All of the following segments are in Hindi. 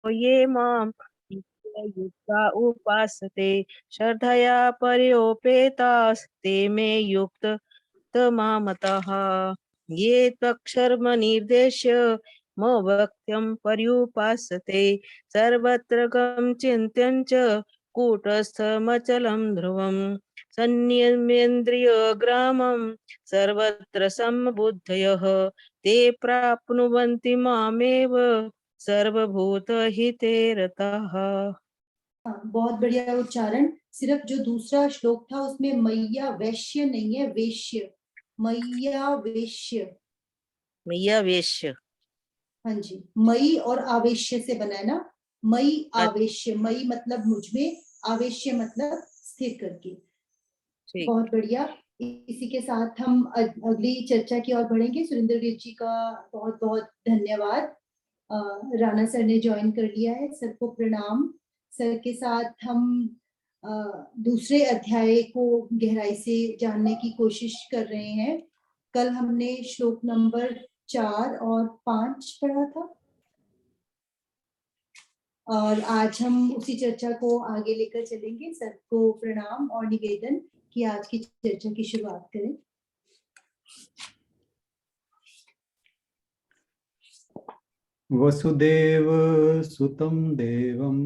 ये मां युक्ता उपासते श्रद्धया पर्योपेतास्ते मे युक्त तमामतः ये त्वक्षरमनिर्देश्य मवक्त्यं पर्युपासते सर्वत्र गं चिन्त्यं च कूटस्थमचलं ध्रुवं संयमेन्द्रियग्रामं सर्वत्र समबुद्धयः ते प्राप्नुवन्ति मामेव सर्वभूतहिते रताः। बहुत बढ़िया उच्चारण। सिर्फ जो दूसरा श्लोक था उसमें मैया वैश्य नहीं है, वेश्य। मैया वेश्य। मैया वेश्य। हाँ जी, मई और आवेश्य से बना है ना। मई आवेश्य, मई मतलब मुझ में, आवेश्य मतलब स्थिर करके। बहुत बढ़िया। इसी के साथ हम अगली चर्चा की ओर बढ़ेंगे। सुरेंद्र वीर जी का बहुत बहुत धन्यवाद। राणा सर ने ज्वाइन कर लिया है, सर को प्रणाम। सर के साथ हम दूसरे अध्याय को गहराई से जानने की कोशिश कर रहे हैं। कल हमने श्लोक नंबर 4 और 5 पढ़ा था और आज हम उसी चर्चा को आगे लेकर चलेंगे। सर को प्रणाम और निवेदन कि आज की चर्चा की शुरुआत करें। वसुदेव सुतं देवं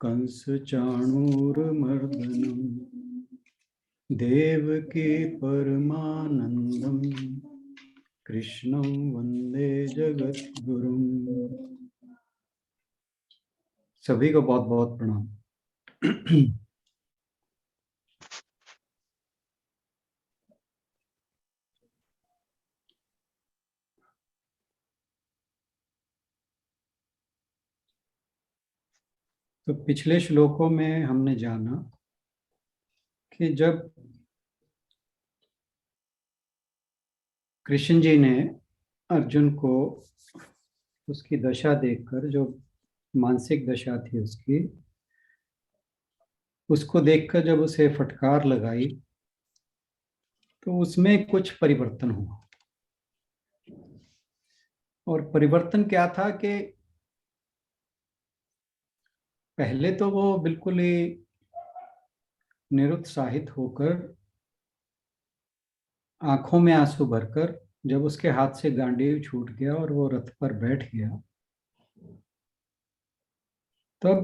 कंस चाणूरमर्दनं देवकी परमानंदं कृष्णं वंदे जगद्गुरुं। सभी को बहुत बहुत प्रणाम। तो पिछले श्लोकों में हमने जाना कि जब कृष्ण जी ने अर्जुन को उसकी दशा देखकर, जो मानसिक दशा थी उसकी, उसको देखकर जब उसे फटकार लगाई तो उसमें कुछ परिवर्तन हुआ। और परिवर्तन क्या था कि पहले तो वो बिल्कुल ही निरुत्साहित होकर, आंखों में आंसू भरकर, जब उसके हाथ से गांडीव छूट गया और वो रथ पर बैठ गया, तब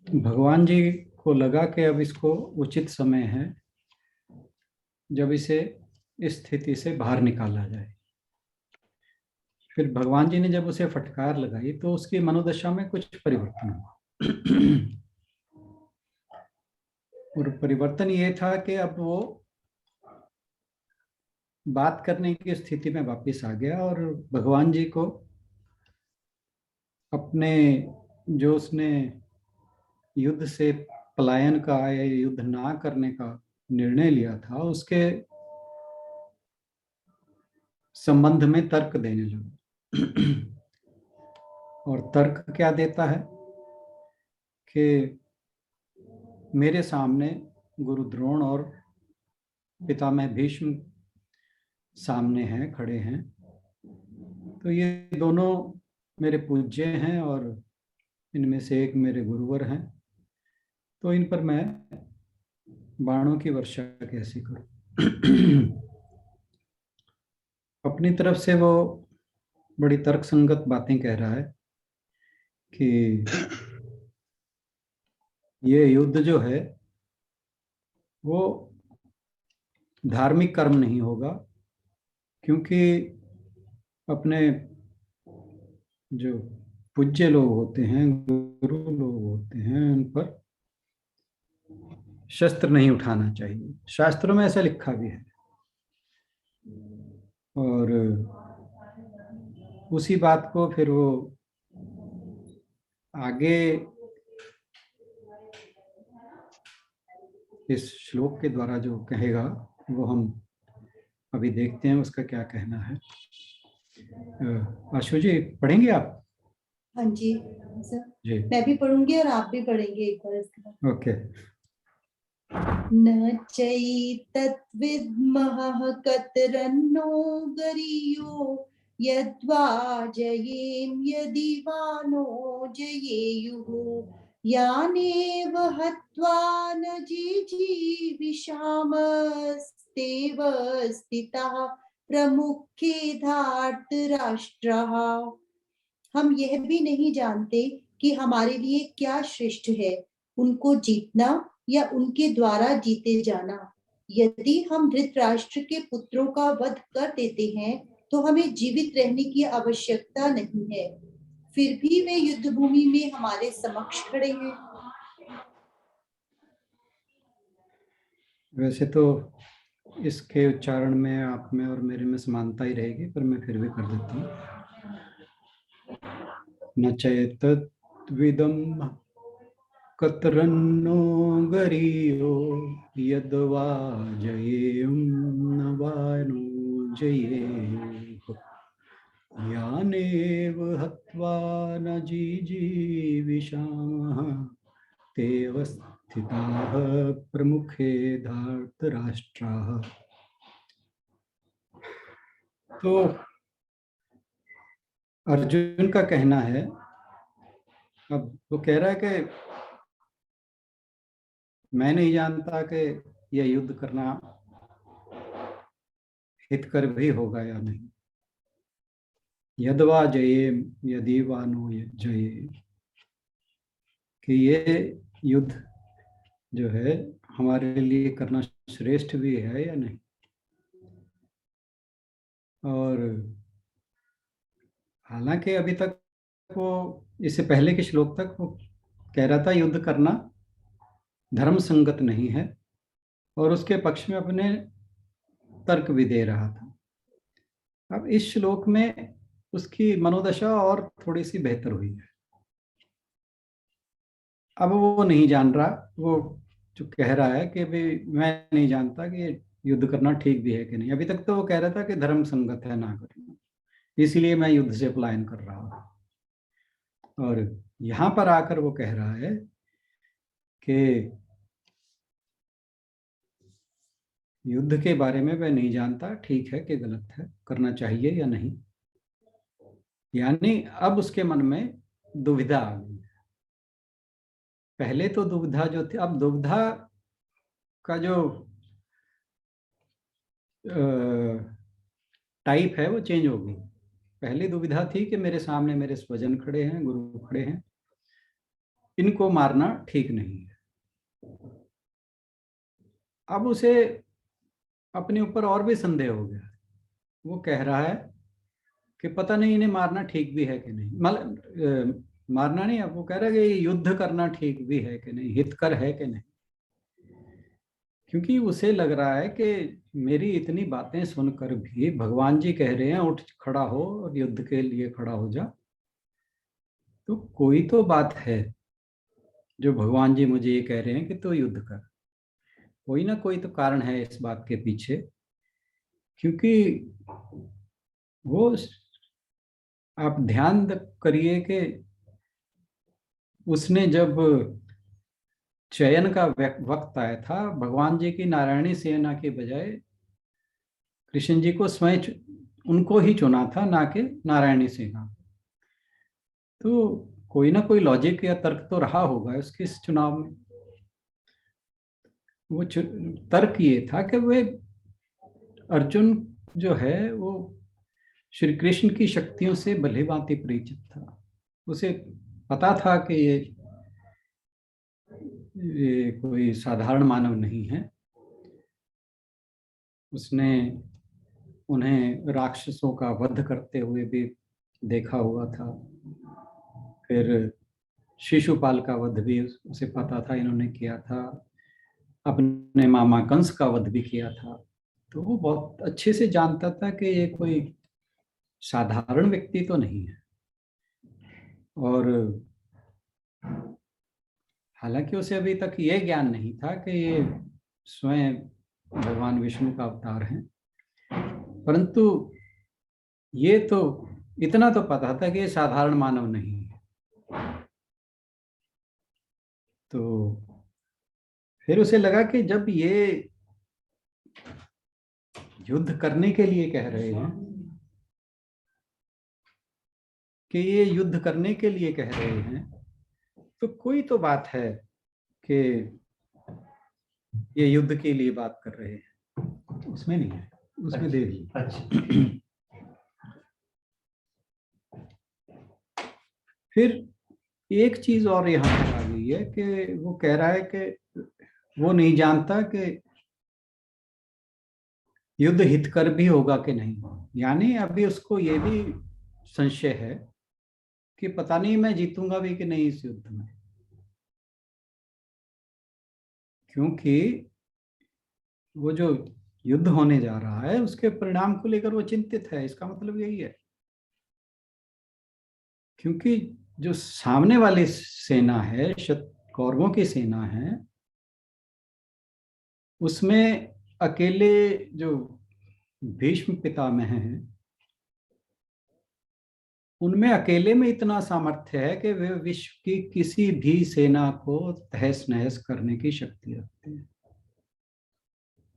भगवान जी को लगा कि अब इसको उचित समय है जब इसे इस स्थिति से बाहर निकाला जाए। फिर भगवान जी ने जब उसे फटकार लगाई तो उसकी मनोदशा में कुछ परिवर्तन हुआ। और परिवर्तन ये था कि अब वो बात करने की स्थिति में वापस आ गया और भगवान जी को अपने, जो उसने युद्ध से पलायन का या युद्ध ना करने का निर्णय लिया था, उसके संबंध में तर्क देने लगा। और तर्क क्या देता है कि मेरे सामने गुरु द्रोण और पितामह भीष्म सामने हैं, खड़े हैं, तो ये दोनों मेरे पूज्य हैं और इनमें से एक मेरे गुरुवर हैं, तो इन पर मैं बाणों की वर्षा कैसे करूं। अपनी तरफ से वो बड़ी तर्कसंगत बातें कह रहा है कि ये युद्ध जो है वो धार्मिक कर्म नहीं होगा, क्योंकि अपने जो पूज्य लोग होते हैं, गुरु लोग होते हैं, उन पर शस्त्र नहीं उठाना चाहिए। शास्त्रों में ऐसा लिखा भी है। और उसी बात को फिर वो आगे इस श्लोक के द्वारा जो कहेगा वो हम अभी देखते हैं उसका क्या कहना है। आशु जी पढ़ेंगे आप? हाँ जी सर जी, मैं भी पढ़ूंगी और आप भी पढ़ेंगे एक बार इसका। ओके। न चैतद्विद्मः कतरन्नो गरीयो यद्वा जयेम यदि वा नो जयेयुः यानेव हत्वा न जिजीविषामस्तेव स्थिताः प्रमुखे धार्तराष्ट्राः। हम यह भी नहीं जानते कि हमारे लिए क्या श्रेष्ठ है, उनको जीतना या उनके द्वारा जीते जाना। यदि हम धृतराष्ट्र के पुत्रों का वध कर देते हैं तो हमें जीवित रहने की आवश्यकता नहीं है, फिर भी वे युद्ध भूमि में हमारे समक्ष खड़े हैं। वैसे तो इसके उच्चारण में आप में और मेरे में समानता ही रहेगी, पर मैं फिर भी कर देता हूँ। न चैतद्विदं कतरन्नो गरीयो यद्वा जयेम न वा नो जयेयुः यानेव हत्वा न जिजीविषामः तेव स्थिताः प्रमुखे धार्तराष्ट्राः। तो अर्जुन का कहना है, अब वो कह रहा है कि मैं नहीं जानता कि यह युद्ध करना हितकर भी होगा या नहीं। यद्वा जयेम यदि वा नो जये, कि ये युद्ध जो है हमारे लिए करना श्रेष्ठ भी है या नहीं। और हालांकि अभी तक वो, इससे पहले के श्लोक तक वो कह रहा था युद्ध करना धर्म संगत नहीं है, और उसके पक्ष में अपने तर्क भी दे रहा था। अब इस श्लोक में उसकी मनोदशा और थोड़ी सी बेहतर हुई है। अब वो नहीं जान रहा, वो जो कह रहा है कि भाई मैं नहीं जानता कि युद्ध करना ठीक भी है कि नहीं। अभी तक तो वो कह रहा था कि धर्म संगत है ना करना, इसलिए मैं युद्ध से पलायन कर रहा हूँ। और यहां पर आकर वो कह रहा है कि युद्ध के बारे में मैं नहीं जानता ठीक है कि गलत है, करना चाहिए या नहीं। यानी अब उसके मन में दुविधा आ गई। पहले तो दुविधा जो थी, अब दुविधा का जो टाइप है वो चेंज हो गई। पहली दुविधा थी कि मेरे सामने मेरे स्वजन खड़े हैं, गुरु खड़े हैं, इनको मारना ठीक नहीं है। अब उसे अपने ऊपर और भी संदेह हो गया। वो कह रहा है कि पता नहीं इन्हें मारना ठीक भी है कि नहीं। मारना नहीं, अब वो कह रहा है कि युद्ध करना ठीक भी है कि नहीं, हितकर है कि नहीं। क्योंकि उसे लग रहा है कि मेरी इतनी बातें सुनकर भी भगवान जी कह रहे हैं उठ खड़ा हो और युद्ध के लिए खड़ा हो जा, तो कोई तो बात है जो भगवान जी मुझे ये कह रहे हैं कि तो युद्ध कर। कोई ना कोई तो कारण है इस बात के पीछे। क्योंकि वो, आप ध्यान करिए कि उसने जब चयन का वक्त आया था, भगवान जी की नारायणी सेना के बजाय कृष्ण जी को स्वयं उनको ही चुना था, ना कि नारायणी सेना। तो कोई ना कोई लॉजिक या तर्क तो रहा होगा उसके इस चुनाव में। वो तर्क ये था कि वे अर्जुन जो है वो श्री कृष्ण की शक्तियों से भली भांति परिचित था। उसे पता था कि ये कोई साधारण मानव नहीं है। उसने उन्हें राक्षसों का वध करते हुए भी देखा हुआ था। फिर शिशुपाल का वध भी उसे पता था, इन्होंने किया था। अपने मामा कंस का वध भी किया था। तो वो बहुत अच्छे से जानता था कि ये कोई साधारण व्यक्ति तो नहीं है। और हालांकि उसे अभी तक ये ज्ञान नहीं था कि ये स्वयं भगवान विष्णु का अवतार है, परंतु ये तो इतना तो पता था कि ये साधारण मानव नहीं है। तो फिर उसे लगा कि जब ये युद्ध करने के लिए कह रहे हैं कि ये युद्ध करने के लिए कह रहे हैं, तो कोई तो बात है कि ये युद्ध के लिए बात कर रहे हैं। उसमें नहीं है, उसमें दे दी। फिर एक चीज और यहाँ पर आ गई है कि वो कह रहा है कि वो नहीं जानता कि युद्ध हितकर भी होगा कि नहीं। यानी अभी उसको ये भी संशय है कि पता नहीं मैं जीतूंगा भी कि नहीं इस युद्ध में, क्योंकि वो जो युद्ध होने जा रहा है उसके परिणाम को लेकर वो चिंतित है। इसका मतलब यही है, क्योंकि जो सामने वाली सेना है, कौरवों की सेना है, उसमें अकेले जो भीष्म पितामह हैं, उनमें अकेले में इतना सामर्थ्य है कि वे विश्व की किसी भी सेना को तहस नहस करने की शक्ति रखते हैं।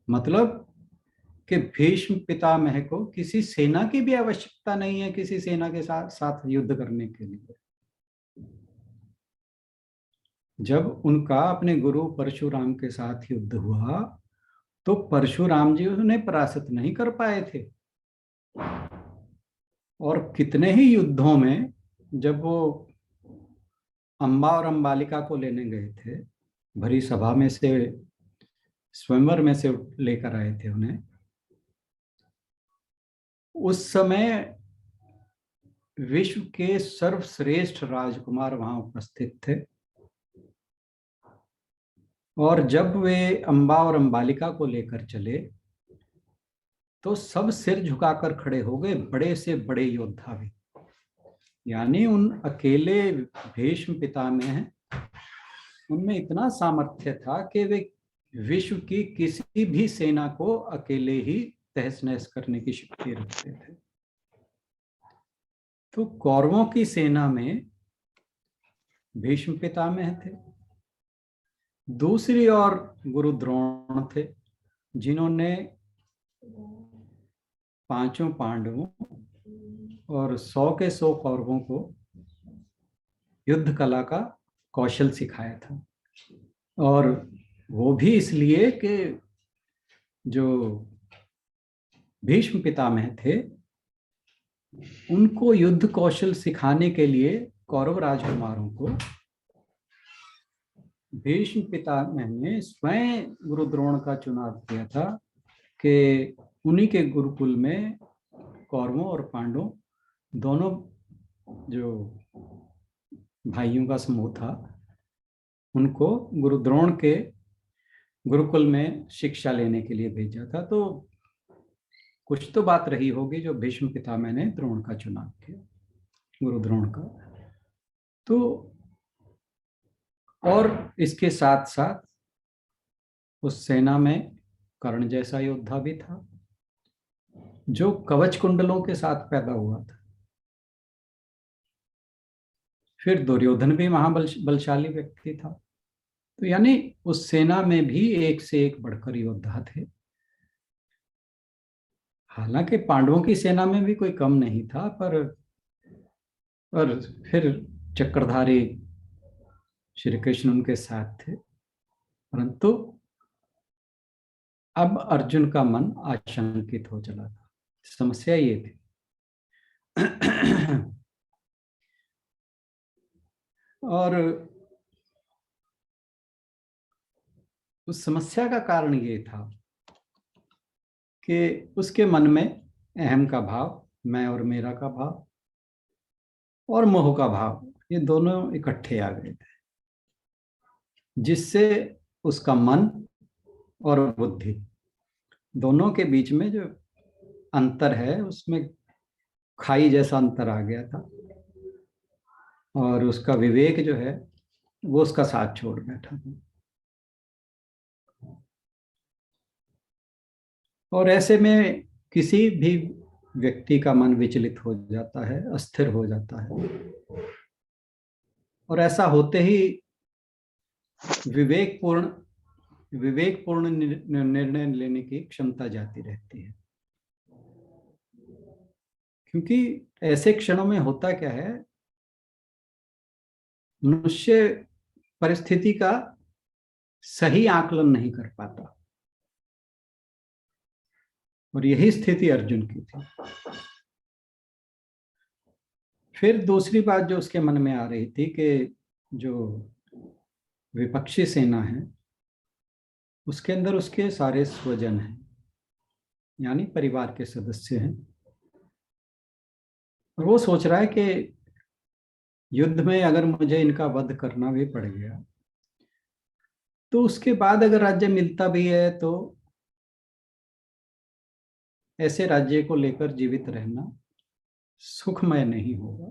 मतलब कि भीष्म पितामह को किसी सेना की भी आवश्यकता नहीं है किसी सेना के साथ युद्ध करने के लिए। जब उनका अपने गुरु परशुराम के साथ युद्ध हुआ तो परशुराम जी उन्हें पराजित नहीं कर पाए थे। और कितने ही युद्धों में जब वो अंबा और अंबालिका को लेने गए थे, भरी सभा में से, स्वयंवर में से लेकर आए थे उन्हें, उस समय विश्व के सर्वश्रेष्ठ राजकुमार वहां उपस्थित थे। और जब वे अंबा और अंबालिका को लेकर चले तो सब सिर झुकाकर खड़े हो गए, बड़े से बड़े योद्धा भी। यानी उन अकेले भीष्म पितामह, उनमें इतना सामर्थ्य था कि वे विश्व की किसी भी सेना को अकेले ही तहस नहस करने की शक्ति रखते थे। तो कौरवों की सेना में भीष्म पितामह थे, दूसरी ओर गुरु द्रोण थे, जिन्होंने पांचों पांडवों और 100 के 100 कौरवों को युद्ध कला का कौशल सिखाया था। और वो भी इसलिए कि जो भीष्म पितामह थे, उनको युद्ध कौशल सिखाने के लिए कौरव राजकुमारों को भीष्म पितामह ने स्वयं गुरु द्रोण का चुनाव किया था कि उन्हीं के गुरुकुल में कौरवों और पांडवों दोनों जो भाइयों का समूह था, उनको गुरु द्रोण के गुरुकुल में शिक्षा लेने के लिए भेजा था। तो कुछ तो बात रही होगी जो भीष्म पितामह ने द्रोण का चुनाव किया, गुरु द्रोण का। तो और इसके साथ साथ उस सेना में कर्ण जैसा योद्धा भी था, जो कवच कुंडलों के साथ पैदा हुआ था। फिर दुर्योधन भी महाबलशाली व्यक्ति था। तो यानी उस सेना में भी एक से एक बढ़कर योद्धा थे। हालांकि पांडवों की सेना में भी कोई कम नहीं था, पर फिर चक्रधारी श्री कृष्ण उनके साथ थे। परंतु अब अर्जुन का मन आशंकित हो चला था। समस्या ये थी और उस समस्या का कारण ये था कि उसके मन में अहम का भाव, मैं और मेरा का भाव, और मोह का भाव, ये दोनों इकट्ठे आ गए थे, जिससे उसका मन और बुद्धि दोनों के बीच में जो अंतर है, उसमें खाई जैसा अंतर आ गया था। और उसका विवेक जो है वो उसका साथ छोड़ बैठा था। और ऐसे में किसी भी व्यक्ति का मन विचलित हो जाता है, अस्थिर हो जाता है, और ऐसा होते ही विवेकपूर्ण निर्णय लेने की क्षमता जाती रहती है। क्योंकि ऐसे क्षणों में होता क्या है, मनुष्य परिस्थिति का सही आकलन नहीं कर पाता, और यही स्थिति अर्जुन की थी। फिर दूसरी बात जो उसके मन में आ रही थी कि जो विपक्षी सेना है उसके अंदर उसके सारे स्वजन हैं, यानी परिवार के सदस्य हैं, और वो सोच रहा है कि युद्ध में अगर मुझे इनका वध करना भी पड़ गया तो उसके बाद अगर राज्य मिलता भी है तो ऐसे राज्य को लेकर जीवित रहना सुखमय नहीं होगा।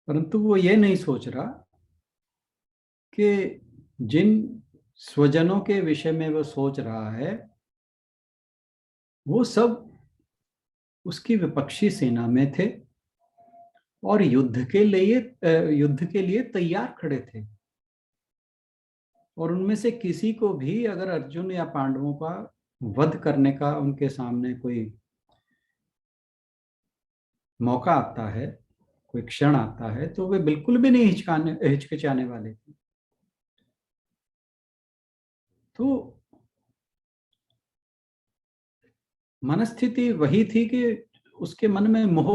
परंतु वो ये नहीं सोच रहा कि जिन स्वजनों के विषय में वो सोच रहा है वो सब उसकी विपक्षी सेना में थे और युद्ध के लिए तैयार खड़े थे, और उनमें से किसी को भी अगर अर्जुन या पांडवों का वध करने का उनके सामने कोई मौका आता है, कोई क्षण आता है, तो वे बिल्कुल भी नहीं हिचकिचाने वाले थे। तो मनस्थिति वही थी कि उसके मन में मोह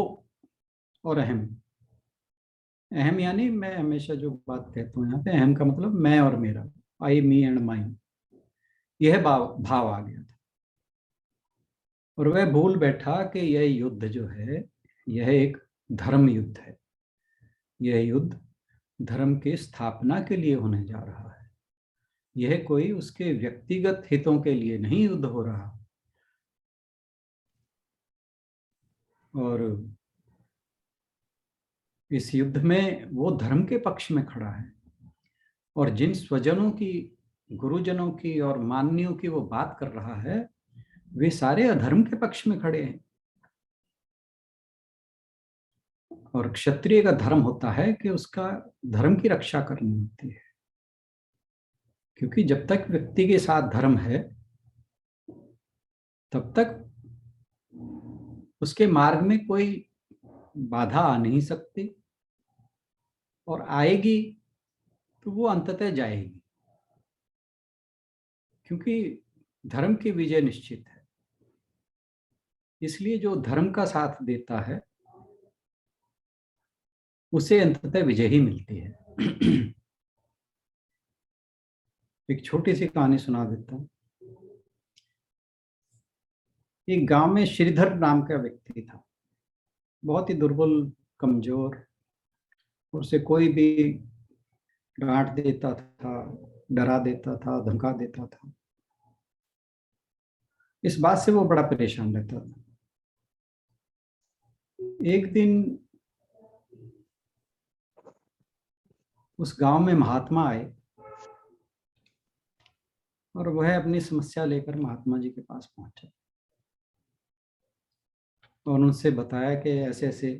और अहम, अहम यानी मैं हमेशा जो बात कहता हूँ यहाँ पे, अहम का मतलब मैं और मेरा, आई मी एंड माइन, यह भाव आ गया था। और वह भूल बैठा कि यह युद्ध जो है यह एक धर्म युद्ध है, यह युद्ध धर्म की स्थापना के लिए होने जा रहा है, यह कोई उसके व्यक्तिगत हितों के लिए नहीं युद्ध हो रहा। और इस युद्ध में वो धर्म के पक्ष में खड़ा है, और जिन स्वजनों की, गुरुजनों की और मान्यों की वो बात कर रहा है वे सारे अधर्म के पक्ष में खड़े हैं। और क्षत्रिय का धर्म होता है कि उसका धर्म की रक्षा करनी होती है, क्योंकि जब तक व्यक्ति के साथ धर्म है तब तक उसके मार्ग में कोई बाधा आ नहीं सकती, और आएगी तो वो अंततः जाएगी, क्योंकि धर्म की विजय निश्चित है। इसलिए जो धर्म का साथ देता है उसे अंततः विजय ही मिलती है। एक छोटी सी कहानी सुना देता हूँ। एक गांव में श्रीधर नाम का व्यक्ति था, बहुत ही दुर्बल, कमजोर, उसे कोई भी डांट देता था, डरा देता था, धमका देता था। इस बात से वो बड़ा परेशान रहता था। एक दिन उस गांव में महात्मा आए और वह अपनी समस्या लेकर महात्मा जी के पास पहुंचा और उनसे बताया कि ऐसे ऐसे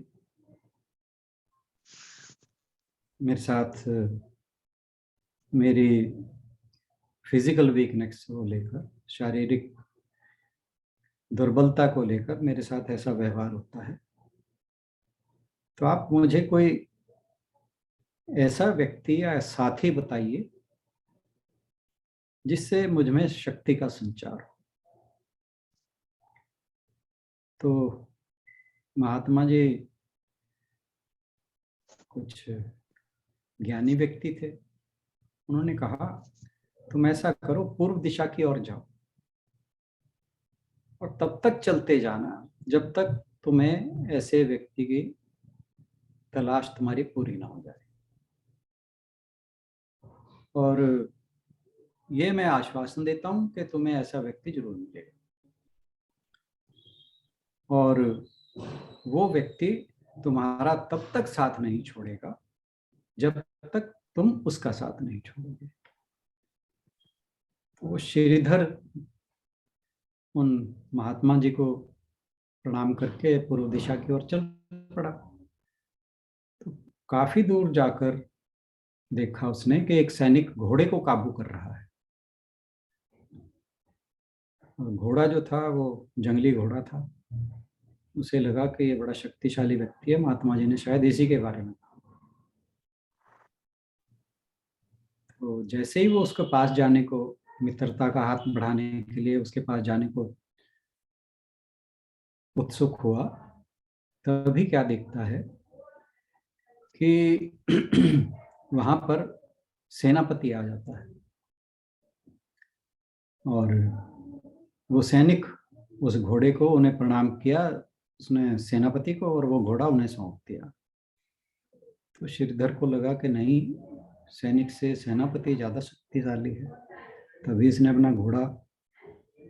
मेरे साथ मेरी फिजिकल वीकनेस को लेकर, शारीरिक दुर्बलता को लेकर मेरे साथ ऐसा व्यवहार होता है, तो आप मुझे कोई ऐसा व्यक्ति या साथी बताइए जिससे मुझ में शक्ति का संचार हो। तो महात्मा जी कुछ ज्ञानी व्यक्ति थे, उन्होंने कहा तुम ऐसा करो, पूर्व दिशा की ओर जाओ और तब तक चलते जाना जब तक तुम्हें ऐसे व्यक्ति की तलाश तुम्हारी पूरी ना हो जाए। और ये मैं आश्वासन देता हूं कि तुम्हें ऐसा व्यक्ति जरूर मिलेगा, और वो व्यक्ति तुम्हारा तब तक साथ नहीं छोड़ेगा जब तक तुम उसका साथ नहीं छोड़ोगे। वो श्रीधर उन महात्मा जी को प्रणाम करके पूर्व दिशा की ओर चल पड़ा। तो काफी दूर जाकर देखा उसने कि एक सैनिक घोड़े को काबू कर रहा है। और घोड़ा जो था वो जंगली घोड़ा था। उसे लगा कि ये बड़ा शक्तिशाली व्यक्ति है, महात्मा जी ने शायद इसी के बारे में कहा। तो जैसे ही वो उसके पास जाने को, मित्रता का हाथ बढ़ाने के लिए उसके पास जाने को उत्सुक हुआ, तभी क्या देखता है कि वहां पर सेनापति आ जाता है। और वो सैनिक उस घोड़े को, उन्हें प्रणाम किया उसने सेनापति को, और वो घोड़ा उन्हें सौंप दिया। तो श्रीधर को लगा कि नहीं, सैनिक से सेनापति ज्यादा शक्तिशाली है, तभी इसने अपना घोड़ा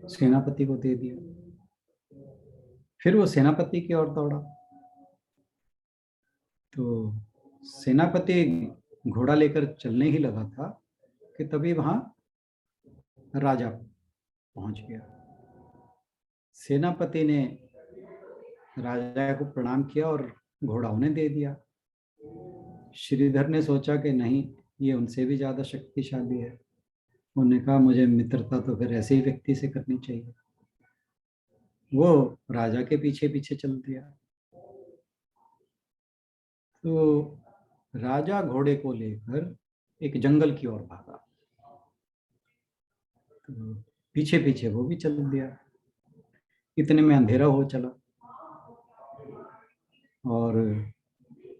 सेनापति को दे दिया। फिर वो सेनापति की ओर दौड़ा। तो सेनापति घोड़ा लेकर चलने ही लगा था कि तभी वहां राजा पहुंच गया। सेनापति ने राजा को प्रणाम किया और घोड़ा उन्हें दे दिया। श्रीधर ने सोचा कि नहीं, ये उनसे भी ज्यादा शक्तिशाली है। उन्होंने कहा मुझे मित्रता तो फिर ऐसे ही व्यक्ति से करनी चाहिए। वो राजा के पीछे पीछे चल दिया। तो राजा घोड़े को लेकर एक जंगल की ओर भागा। तो पीछे पीछे वो भी चल दिया। इतने में अंधेरा हो चला, और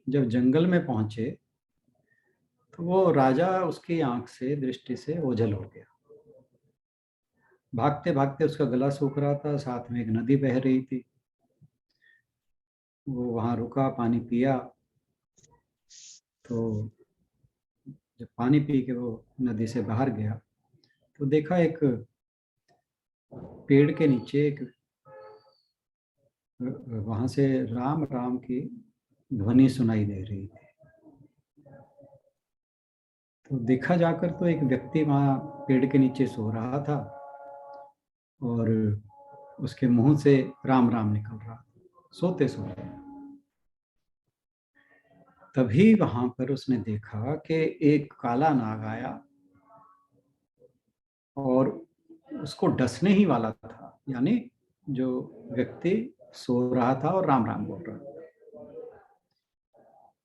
जब जंगल में पहुंचे तो वो राजा उसकी आंख से, दृष्टि से ओझल हो गया। भागते भागते उसका गला सूख रहा था, साथ में एक नदी बह रही थी। वो वहां रुका, पानी पिया। तो जब पानी पी के वो नदी से बाहर गया तो देखा एक पेड़ के नीचे एक, वहां से राम राम की ध्वनि सुनाई दे रही थी। तो देखा जाकर तो एक व्यक्ति वहां पेड़ के नीचे सो रहा था, और उसके मुंह से राम राम निकल रहा था, सोते सोते। तभी वहां पर उसने देखा कि एक काला नाग आया और उसको डसने ही वाला था। यानी जो व्यक्ति सो रहा था और राम राम बोल रहा था,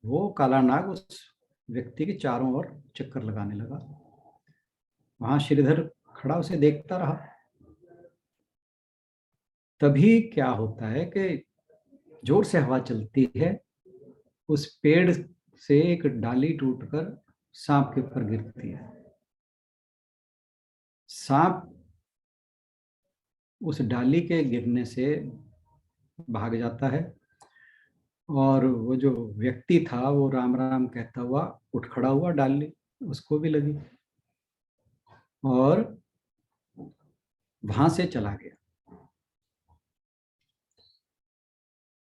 वो काला नाग उस व्यक्ति के चारों ओर चक्कर लगाने लगा। वहां श्रीधर खड़ा उसे देखता रहा। तभी क्या होता है कि जोर से हवा चलती है, उस पेड़ से एक डाली टूटकर सांप के ऊपर गिरती है। सांप उस डाली के गिरने से भाग जाता है, और वो जो व्यक्ति था वो राम राम कहता हुआ उठ खड़ा हुआ। डाली उसको भी लगी और वहां से चला गया।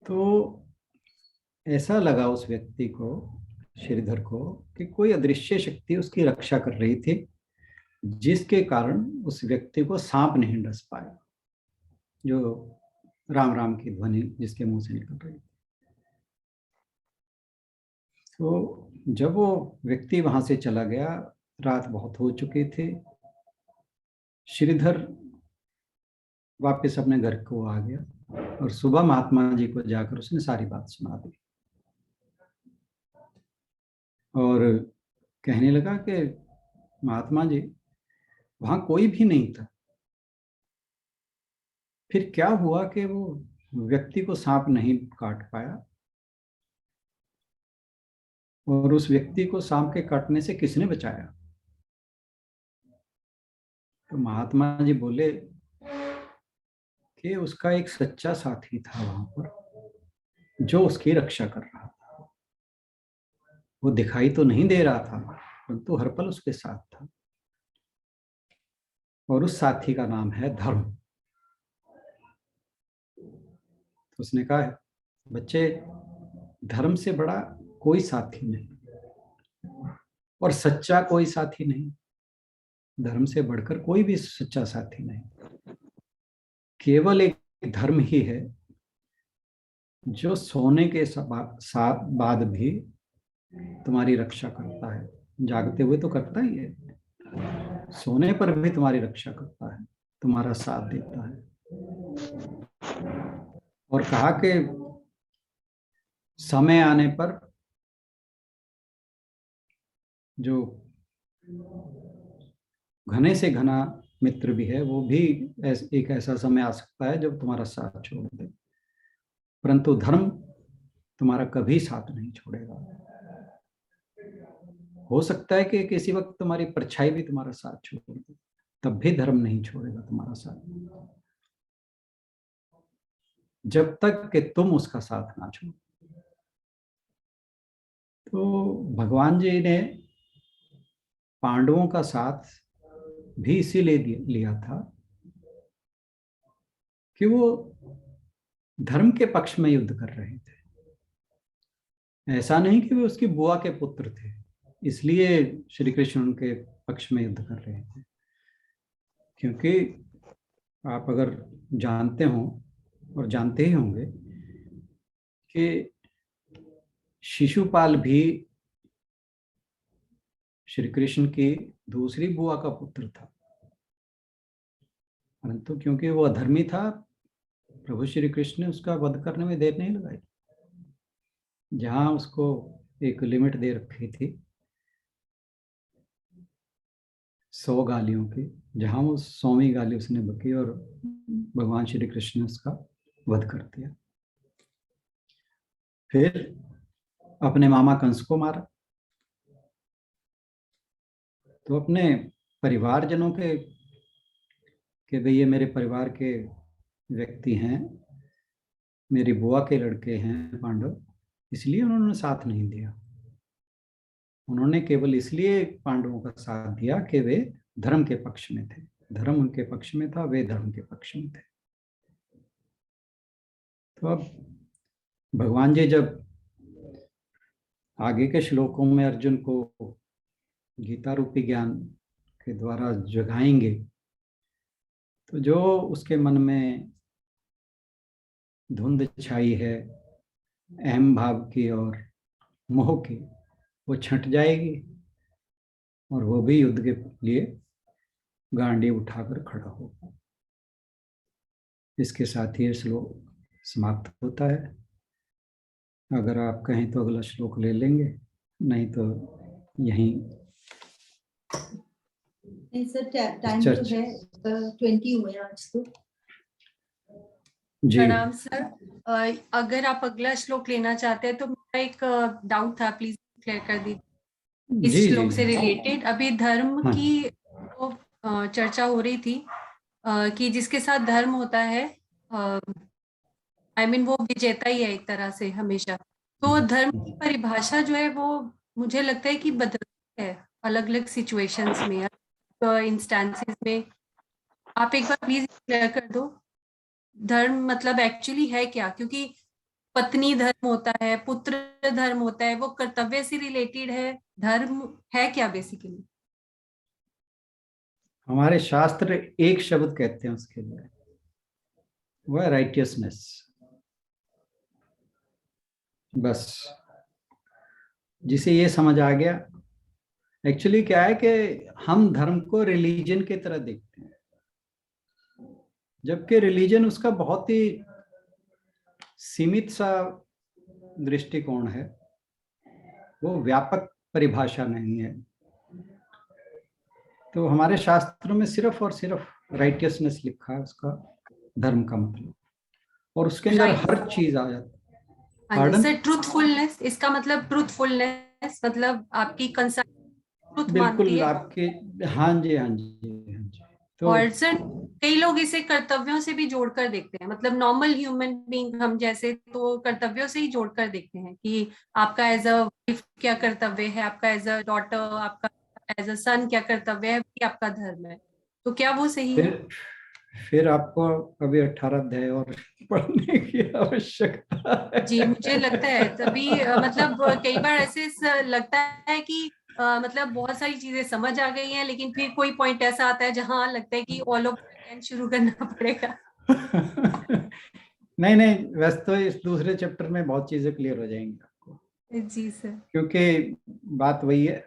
तो ऐसा लगा उस व्यक्ति को, श्रीधर को, कि कोई अदृश्य शक्ति उसकी रक्षा कर रही थी, जिसके कारण उस व्यक्ति को सांप नहीं डस पाया, जो राम राम की ध्वनि जिसके मुंह से निकल रही थी। तो जब वो व्यक्ति वहां से चला गया, रात बहुत हो चुकी थी। श्रीधर वापस अपने घर को आ गया और सुबह महात्मा जी को जाकर उसने सारी बात सुना दी, और कहने लगा कि महात्मा जी, वहां कोई भी नहीं था। फिर क्या हुआ कि वो व्यक्ति को सांप नहीं काट पाया, और उस व्यक्ति को सांप के काटने से किसने बचाया? तो महात्मा जी बोले कि उसका एक सच्चा साथी था वहां पर, जो उसकी रक्षा कर रहा था। वो दिखाई तो नहीं दे रहा था, परंतु हर पल उसके साथ था, और उस साथी का नाम है धर्म। तो उसने कहा है, बच्चे, धर्म से बड़ा कोई साथी नहीं, और सच्चा कोई साथी नहीं। धर्म से बढ़कर कोई भी सच्चा साथी नहीं। केवल एक धर्म ही है जो सोने के साथ बाद भी तुम्हारी रक्षा करता है। जागते हुए तो करता ही है, सोने पर भी तुम्हारी रक्षा करता है। तुम्हारा साथ देता है। और कहा कि समय आने पर जो घने से घना मित्र भी है वो भी एक ऐसा समय आ सकता है जब तुम्हारा साथ छोड़ दे, परंतु धर्म तुम्हारा कभी साथ नहीं छोड़ेगा। हो सकता है कि किसी वक्त तुम्हारी परछाई भी तुम्हारा साथ छोड़ दे, तब भी धर्म नहीं छोड़ेगा तुम्हारा साथ, जब तक कि तुम उसका साथ ना छोड़ो। तो भगवान जी ने पांडवों का साथ भी इसीलिए लिया था कि वो धर्म के पक्ष में युद्ध कर रहे थे। ऐसा नहीं कि वे उसकी बुआ के पुत्र थे इसलिए श्री कृष्ण उनके पक्ष में युद्ध कर रहे थे। क्योंकि आप अगर जानते हो और जानते ही होंगे कि शिशुपाल भी श्री कृष्ण की दूसरी बुआ का पुत्र था, परंतु क्योंकि वो अधर्मी था, प्रभु श्री कृष्ण ने उसका वध करने में देर नहीं लगाई। जहां उसको एक लिमिट दे रखी थी 100 गालियों की, जहां वो 100वीं गाली उसने बकी और भगवान श्री कृष्ण ने उसका वध कर दिया। फिर अपने मामा कंस को मारा। तो अपने परिवारजनों के भाई ये मेरे परिवार के व्यक्ति हैं, मेरी बुआ के लड़के हैं पांडव, इसलिए उन्होंने साथ नहीं दिया। उन्होंने केवल इसलिए पांडवों का साथ दिया कि वे धर्म के पक्ष में थे, धर्म उनके पक्ष में था, वे धर्म के पक्ष में थे। तो अब भगवान जी जब आगे के श्लोकों में अर्जुन को गीता रूपी ज्ञान के द्वारा जगाएंगे, तो जो उसके मन में धुंध छाई है अहम भाव की और मोह की, वो छंट जाएगी और वो भी युद्ध के लिए गांडी उठाकर खड़ा होगा। इसके साथ ही श्लोक समाप्त होता है। अगर आप कहें तो अगला श्लोक ले लेंगे, नहीं तो यहीं नहीं सर, टाइम तो है 20 हुए आज तो। जी प्रणाम सर, अगर आप अगला श्लोक लेना चाहते हैं तो मेरा एक डाउट था, प्लीज क्लियर कर दीजिए इस जी श्लोक जी से रिलेटेड। अभी धर्म हाँ। की तो चर्चा हो रही थी कि जिसके साथ धर्म होता है वो विजेता ही है एक तरह से हमेशा। तो धर्म की परिभाषा जो है वो मुझे लगता है कि बदलती है अलग अलग सिचुएशंस में, इंस्टेंसेस में। आप एक बार प्लीज क्लियर कर दो धर्म मतलब एक्चुअली है क्या, क्योंकि पत्नी धर्म होता है, पुत्र धर्म होता है, वो कर्तव्य से रिलेटेड है। धर्म है क्या बेसिकली? हमारे शास्त्र एक शब्द कहते हैं उसके लिए, वो है राइटियसनेस। बस जिसे ये समझ आ गया, एक्चुअली क्या है कि हम धर्म को रिलीजन की तरह देखते हैं, जबकि रिलीजन उसका बहुत ही सीमित सा दृष्टिकोण है, वो व्यापक परिभाषा नहीं है। तो हमारे शास्त्रों में सिर्फ और सिर्फ राइटियसनेस लिखा है उसका धर्म का मतलब, और उसके अंदर हर चीज आ जाती है। सर ट्रूथफुलनेस, इसका मतलब ट्रूथफुलनेस मतलब आपकी कंसर्न ट्रूथ मानती है। आपके हाँ जी हाँ जी हाँ जी। तो और सर कई लोग इसे कर्तव्यों से भी जोड़कर देखते हैं, मतलब नॉर्मल ह्यूमन बीइंग हम जैसे तो कर्तव्यों से ही जोड़कर देखते हैं कि आपका एज अ वाइफ क्या कर्तव्य है, आपका एज अ डॉटर, आपका एज अ सन क्या कर्तव्य है, भी आपका धर्म है। तो क्या वो सही है? फिर आपको अभी 18 अध्याय और पढ़ने की आवश्यकता है। जी मुझे लगता है तभी मतलब कई बार ऐसे लगता है कि मतलब बहुत सारी चीजें समझ आ गई हैं, लेकिन फिर कोई पॉइंट ऐसा आता है जहां लगता है कि ऑल ओवर अगेन शुरू करना पड़ेगा। नहीं नहीं, वैसे तो इस दूसरे चैप्टर में बहुत चीजें क्लियर हो जाएंगी आपको। जी सर। क्योंकि बात वही है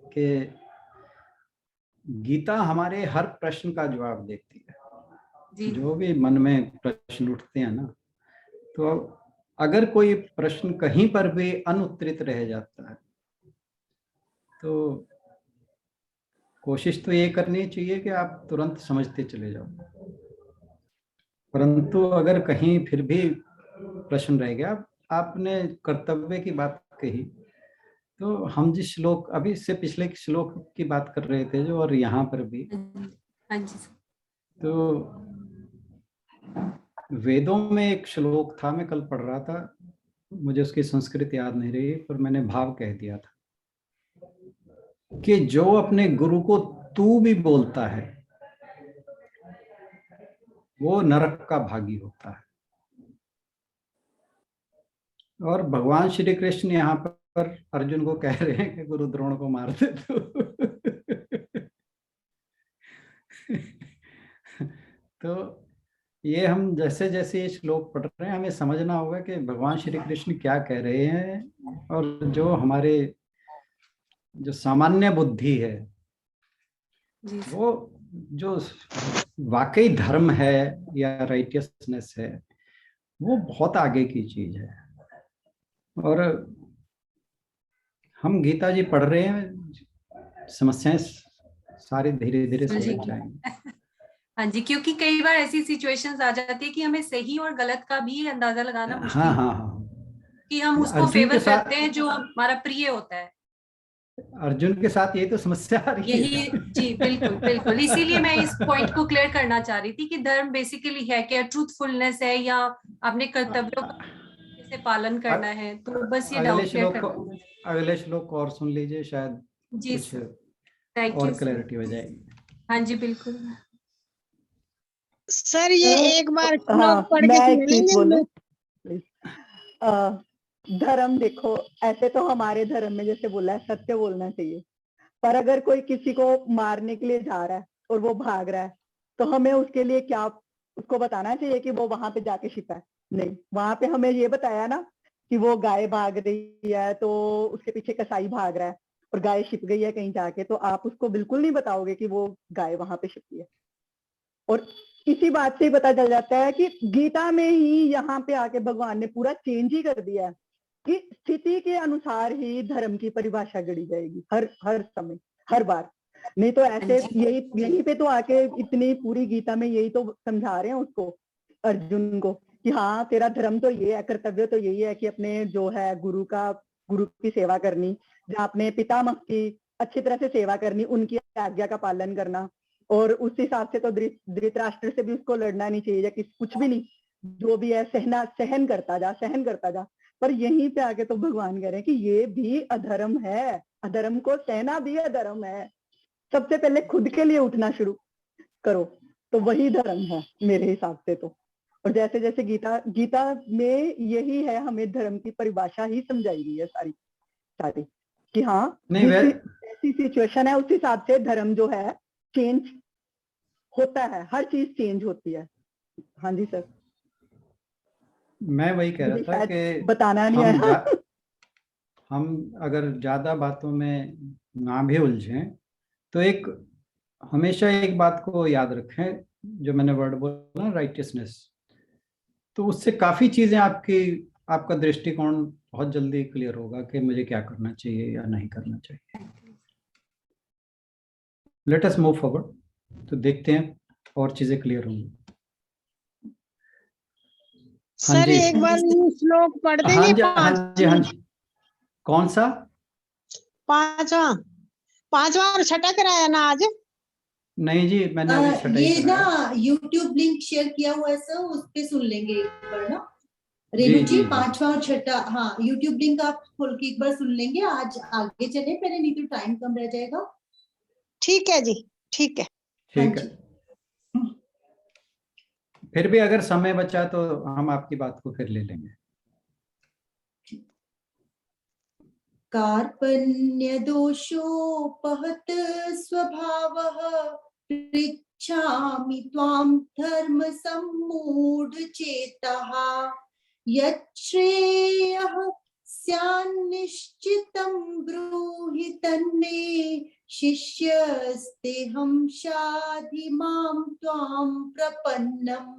कि गीता हमारे हर प्रश्न का जवाब देती है। जी जो भी मन में प्रश्न उठते हैं ना, तो अगर कोई प्रश्न कहीं पर भी अनुत्तरित रह जाता है तो कोशिश तो ये करनी चाहिए कि आप तुरंत समझते चले जाओ। परंतु अगर कहीं फिर भी प्रश्न रह गया, आपने कर्तव्य की बात कही, तो हम जिस श्लोक अभी इससे पिछले श्लोक की बात कर रहे थे जो, और यहाँ पर भी, हाँ जी सर। तो वेदों में एक श्लोक था, मैं कल पढ़ रहा था, मुझे उसकी संस्कृत याद नहीं रही, पर मैंने भाव कह दिया था कि जो अपने गुरु को तू भी बोलता है वो नरक का भागी होता है। और भगवान श्री कृष्ण यहाँ पर अर्जुन को कह रहे हैं कि गुरु द्रोण को मार दे तो ये हम जैसे जैसे ये श्लोक पढ़ रहे हैं, हमें समझना होगा कि भगवान श्री कृष्ण क्या कह रहे हैं, और जो हमारे जो सामान्य बुद्धि है, जी सर। वो जो वाकई धर्म है या राइटियसनेस है, वो बहुत आगे की चीज है। और हम गीता जी पढ़ रहे हैं, समस्याएं सारी धीरे धीरे हाँ जी। सुलझ जाएंगी। हाँ जी, क्योंकि कई बार ऐसी सिचुएशंस आ जाती है कि हमें सही और गलत का भी अंदाजा लगाना मुश्किल हाँ है, हाँ हाँ, कि हम उसको अर्जुन के फेवर साथ करते हैं जो हमारा प्रिय होता है। अर्जुन के साथ ये तो समस्या आ रही यही, है। जी बिल्कुल बिल्कुल, इसीलिए मैं इस पॉइंट को क्लियर करना चाह रही थी कि धर्म बेसिकली है क्या, ट्रूथफुलनेस है या अपने कर्तव्यों का कैसे पालन करना है, तो बस ये अगले डाउट क्लियर श्लोक को करना था। अगले श्लोक को और सुन लीजिए, शायद जी कुछ सर, थैंक यू और सर। क्लैरिटी हो जाएगी। हाँ जी बिल्कुल। सर ये एक बार हाँ, श्लोक पढ़ के मैं एक चीज सुनाएंगे बोलूं मुझे? प्लीज। धर्म देखो, ऐसे तो हमारे धर्म में जैसे बोला है सत्य बोलना चाहिए, पर अगर कोई किसी को मारने के लिए जा रहा है और वो भाग रहा है, तो हमें उसके लिए क्या उसको बताना चाहिए कि वो वहां पे जाके छिपा है? नहीं, वहां पे हमें ये बताया ना कि वो गाय भाग रही है तो उसके पीछे कसाई भाग रहा है और गाय छिप गई है कहीं जाके, तो आप उसको बिल्कुल नहीं बताओगे कि वो गाय वहां पे छिपी है। और इसी बात से ही पता चल जाता है कि गीता में ही यहाँ पे आके भगवान ने पूरा चेंज ही कर दिया है कि स्थिति के अनुसार ही धर्म की परिभाषा गढ़ी जाएगी हर समय, हर बार। नहीं तो ऐसे यही पे तो आके इतनी पूरी गीता में यही तो समझा रहे हैं उसको, अर्जुन को, कि हाँ तेरा धर्म तो ये है, कर्तव्य तो यही है कि अपने जो है गुरु की सेवा करनी, जहाँ अपने पितामह की अच्छी तरह से सेवा करनी, उनकी आज्ञा का पालन करना, और उस हिसाब से तो धृतराष्ट्र से भी उसको लड़ना नहीं चाहिए, या कुछ भी नहीं, जो भी है सहन करता जा। पर यहीं पे आके तो भगवान कह रहे हैं कि ये भी अधर्म है, अधर्म को सहना भी अधर्म है। सबसे पहले खुद के लिए उठना शुरू करो, तो वही धर्म है मेरे हिसाब से तो। और जैसे जैसे गीता में यही है, हमें धर्म की परिभाषा ही समझाई गई है सारी कि हाँ ऐसी सिचुएशन है उस हिसाब से धर्म जो है चेंज होता है, हर चीज चेंज होती है। हाँ जी सर, मैं वही कह रहा था कि बताना नहीं आया। हम अगर ज्यादा बातों में ना भी उलझें, तो हमेशा एक बात को याद रखें, जो मैंने वर्ड बोला, राइटियसनेस, तो उससे काफी चीजें आपका दृष्टिकोण बहुत जल्दी क्लियर होगा कि मुझे क्या करना चाहिए या नहीं करना चाहिए। लेट अस मूव फॉरवर्ड, तो देखते हैं और चीजें क्लियर होंगी। हाँ सर जी, एक बार ये श्लोक पढ़ हाँ देंगे? जी, हाँ जी, हाँ जी। कौन सा? पांचवा और छठा कराया ना आज? नहीं जी, मैंने अभी छठा ही ये ना कराया। YouTube लिंक शेयर किया हुआ है सर, उस पे सुन लेंगे एक बार ना जी, रेणु जी, जी। जी। पांचवा और छठा, हाँ YouTube लिंक आप खोल के एक बार सुन लेंगे। आज आगे चले पहले, नहीं तो टाइम कम रह जाएगा। ठीक है जी, ठीक है। हाँ ठीक है, जी। फिर भी अगर समय बचा तो हम आपकी बात को फिर ले लेंगे। कार्पण्य दोषोपहत स्वभावः पृच्छामि त्वां धर्म सम्मूढ़ चेतः यच्छ्रेयः स्यान्निश्चितं ब्रूहि तन्मे शिष्यस्तेहं शाधि मां त्वां प्रपन्नम्।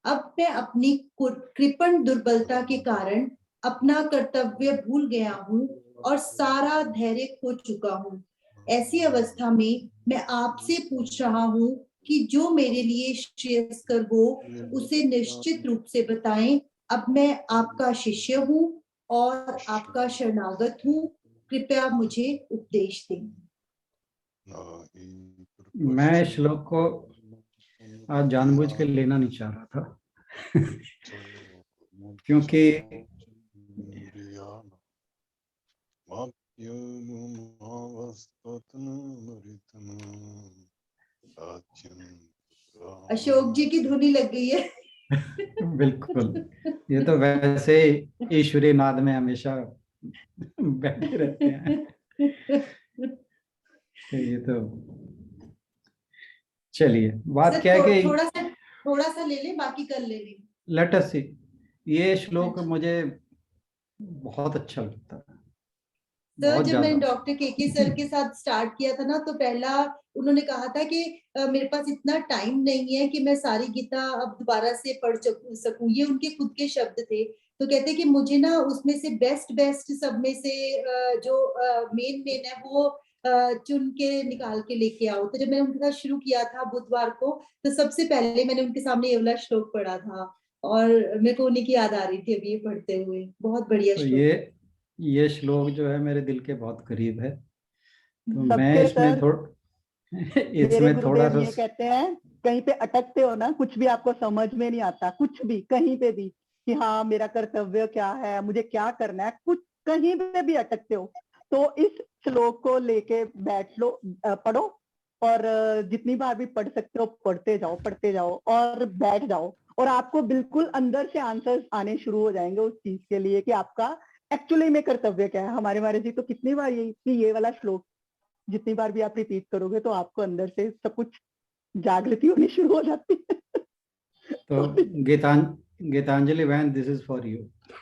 अब मैं अपनी कृपण दुर्बलता के कारण अपना कर्तव्य भूल गया हूँ और सारा धैर्य खो चुका हूँ। ऐसी अवस्था में मैं आपसे पूछ रहा हूँ कि जो मेरे लिए श्रेयस्कर हो उसे निश्चित रूप से बताएं। अब मैं आपका शिष्य हूँ और आपका शरणागत हूँ, कृपया मुझे उपदेश दें। मैं श्लोक को आज जानबूझ के लेना नहीं चाह रहा था क्योंकि अशोक जी की धुनी लग गई है। बिल्कुल, ये तो वैसे ईश्वरी नाद में हमेशा बैठे रहते हैं। तो ये तो चलिए, बात क्या है कि थोड़ा सा ले लें, बाकी कल ले लें। लेट अस सी, ये श्लोक मुझे बहुत अच्छा लगता है। सर, जब मैंने डॉक्टर के सर के साथ स्टार्ट किया था ना, तो पहला उन्होंने कहा था कि मेरे पास इतना टाइम नहीं है कि मैं सारी गीता अब दोबारा से पढ़ सकूं। ये उनके खुद के शब्द थे। तो कहते कि मुझे ना उसमें से बेस्ट सब में से जो मेन है वो चुन के निकाल के लेके आओ। तो जब मैंने उनके साथ शुरू किया था बुधवार को, तो सबसे पहले मैंने उनके सामने ये वाला श्लोक पढ़ा था और मेरे को उन्हीं की याद आ रही थी अभी ये पढ़ते हुए। बहुत बढ़िया तो श्लोक। ये श्लोक जो है मेरे दिल के बहुत करीब है, तो मैं सबके इसमें मेरे थोड़ा गुरुदेव ये कहते हैं, कहीं पे अटकते हो ना, कुछ भी आपको समझ में नहीं आता, कुछ भी कहीं पे भी, कि हाँ मेरा कर्तव्य क्या है, मुझे क्या करना है, कुछ कहीं पे भी अटकते हो तो इस श्लोक को लेके बैठ लो, पढ़ो, और जितनी बार भी पढ़ सकते हो पढ़ते जाओ और बैठ जाओ, और आपको बिल्कुल अंदर से आंसर्स आने शुरू हो जाएंगे उस चीज के लिए कि आपका एक्चुअली में कर्तव्य क्या है। हमारे महाराज जी तो कितनी बार ये वाला श्लोक जितनी बार भी आप रिपीट करोगे तो आपको अंदर से सब कुछ जागृति होनी शुरू हो जाती है। तो गीतांजलि बहन, दिस इज फॉर यू।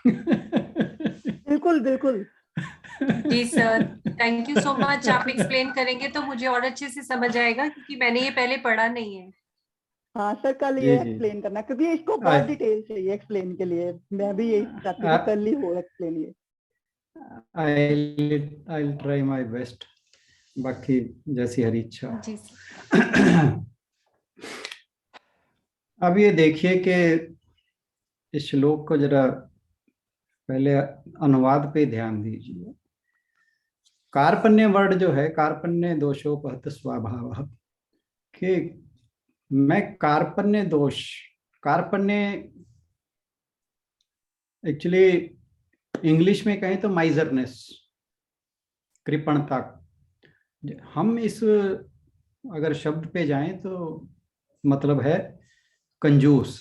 बिल्कुल बिल्कुल। जी sir, thank you so much. आप एक्सप्लेन करेंगे तो मुझे और अच्छे से समझ आएगा, क्योंकि मैंने ये पहले पढ़ा नहीं है। हाँ सर, कल ये एक्सप्लेन करना, क्योंकि इसको बहुत डिटेल चाहिए एक्सप्लेन के लिए। मैं भी यही चाहती हूँ कल ही हो एक्सप्लेन ये। I'll try my best, बाकी जैसी हरी इच्छा। जी सर। अब ये देखिए कि इस श्लोक को जरा पहले अनुवाद पे ध्यान दीजिए। कार्पण्य वर्ड जो है, कार्पण्य दोषोपहत स्वभाव, कि मैं कार्पण्य दोष, कार्पण्य एक्चुअली इंग्लिश में कहें तो माइजरनेस, कृपणता। हम इस अगर शब्द पे जाएं तो मतलब है कंजूस,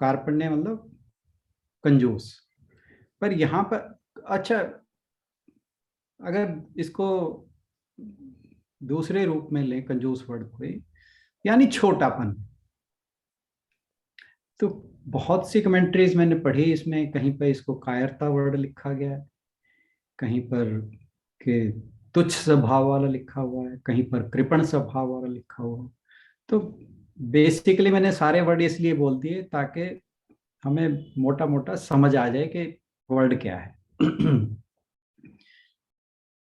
कार्पण्य मतलब कंजूस। पर यहाँ पर अच्छा, अगर इसको दूसरे रूप में लें कंजूस वर्ड को, यानी छोटापन, तो बहुत सी कमेंट्रीज मैंने पढ़ी, इसमें कहीं पर इसको कायरता वर्ड लिखा गया है, कहीं पर के तुच्छ स्वभाव वाला लिखा हुआ है, कहीं पर कृपण स्वभाव वाला लिखा हुआ है। तो बेसिकली मैंने सारे वर्ड इसलिए बोल दिए ताकि हमें मोटा मोटा समझ आ जाए कि वर्ड क्या है।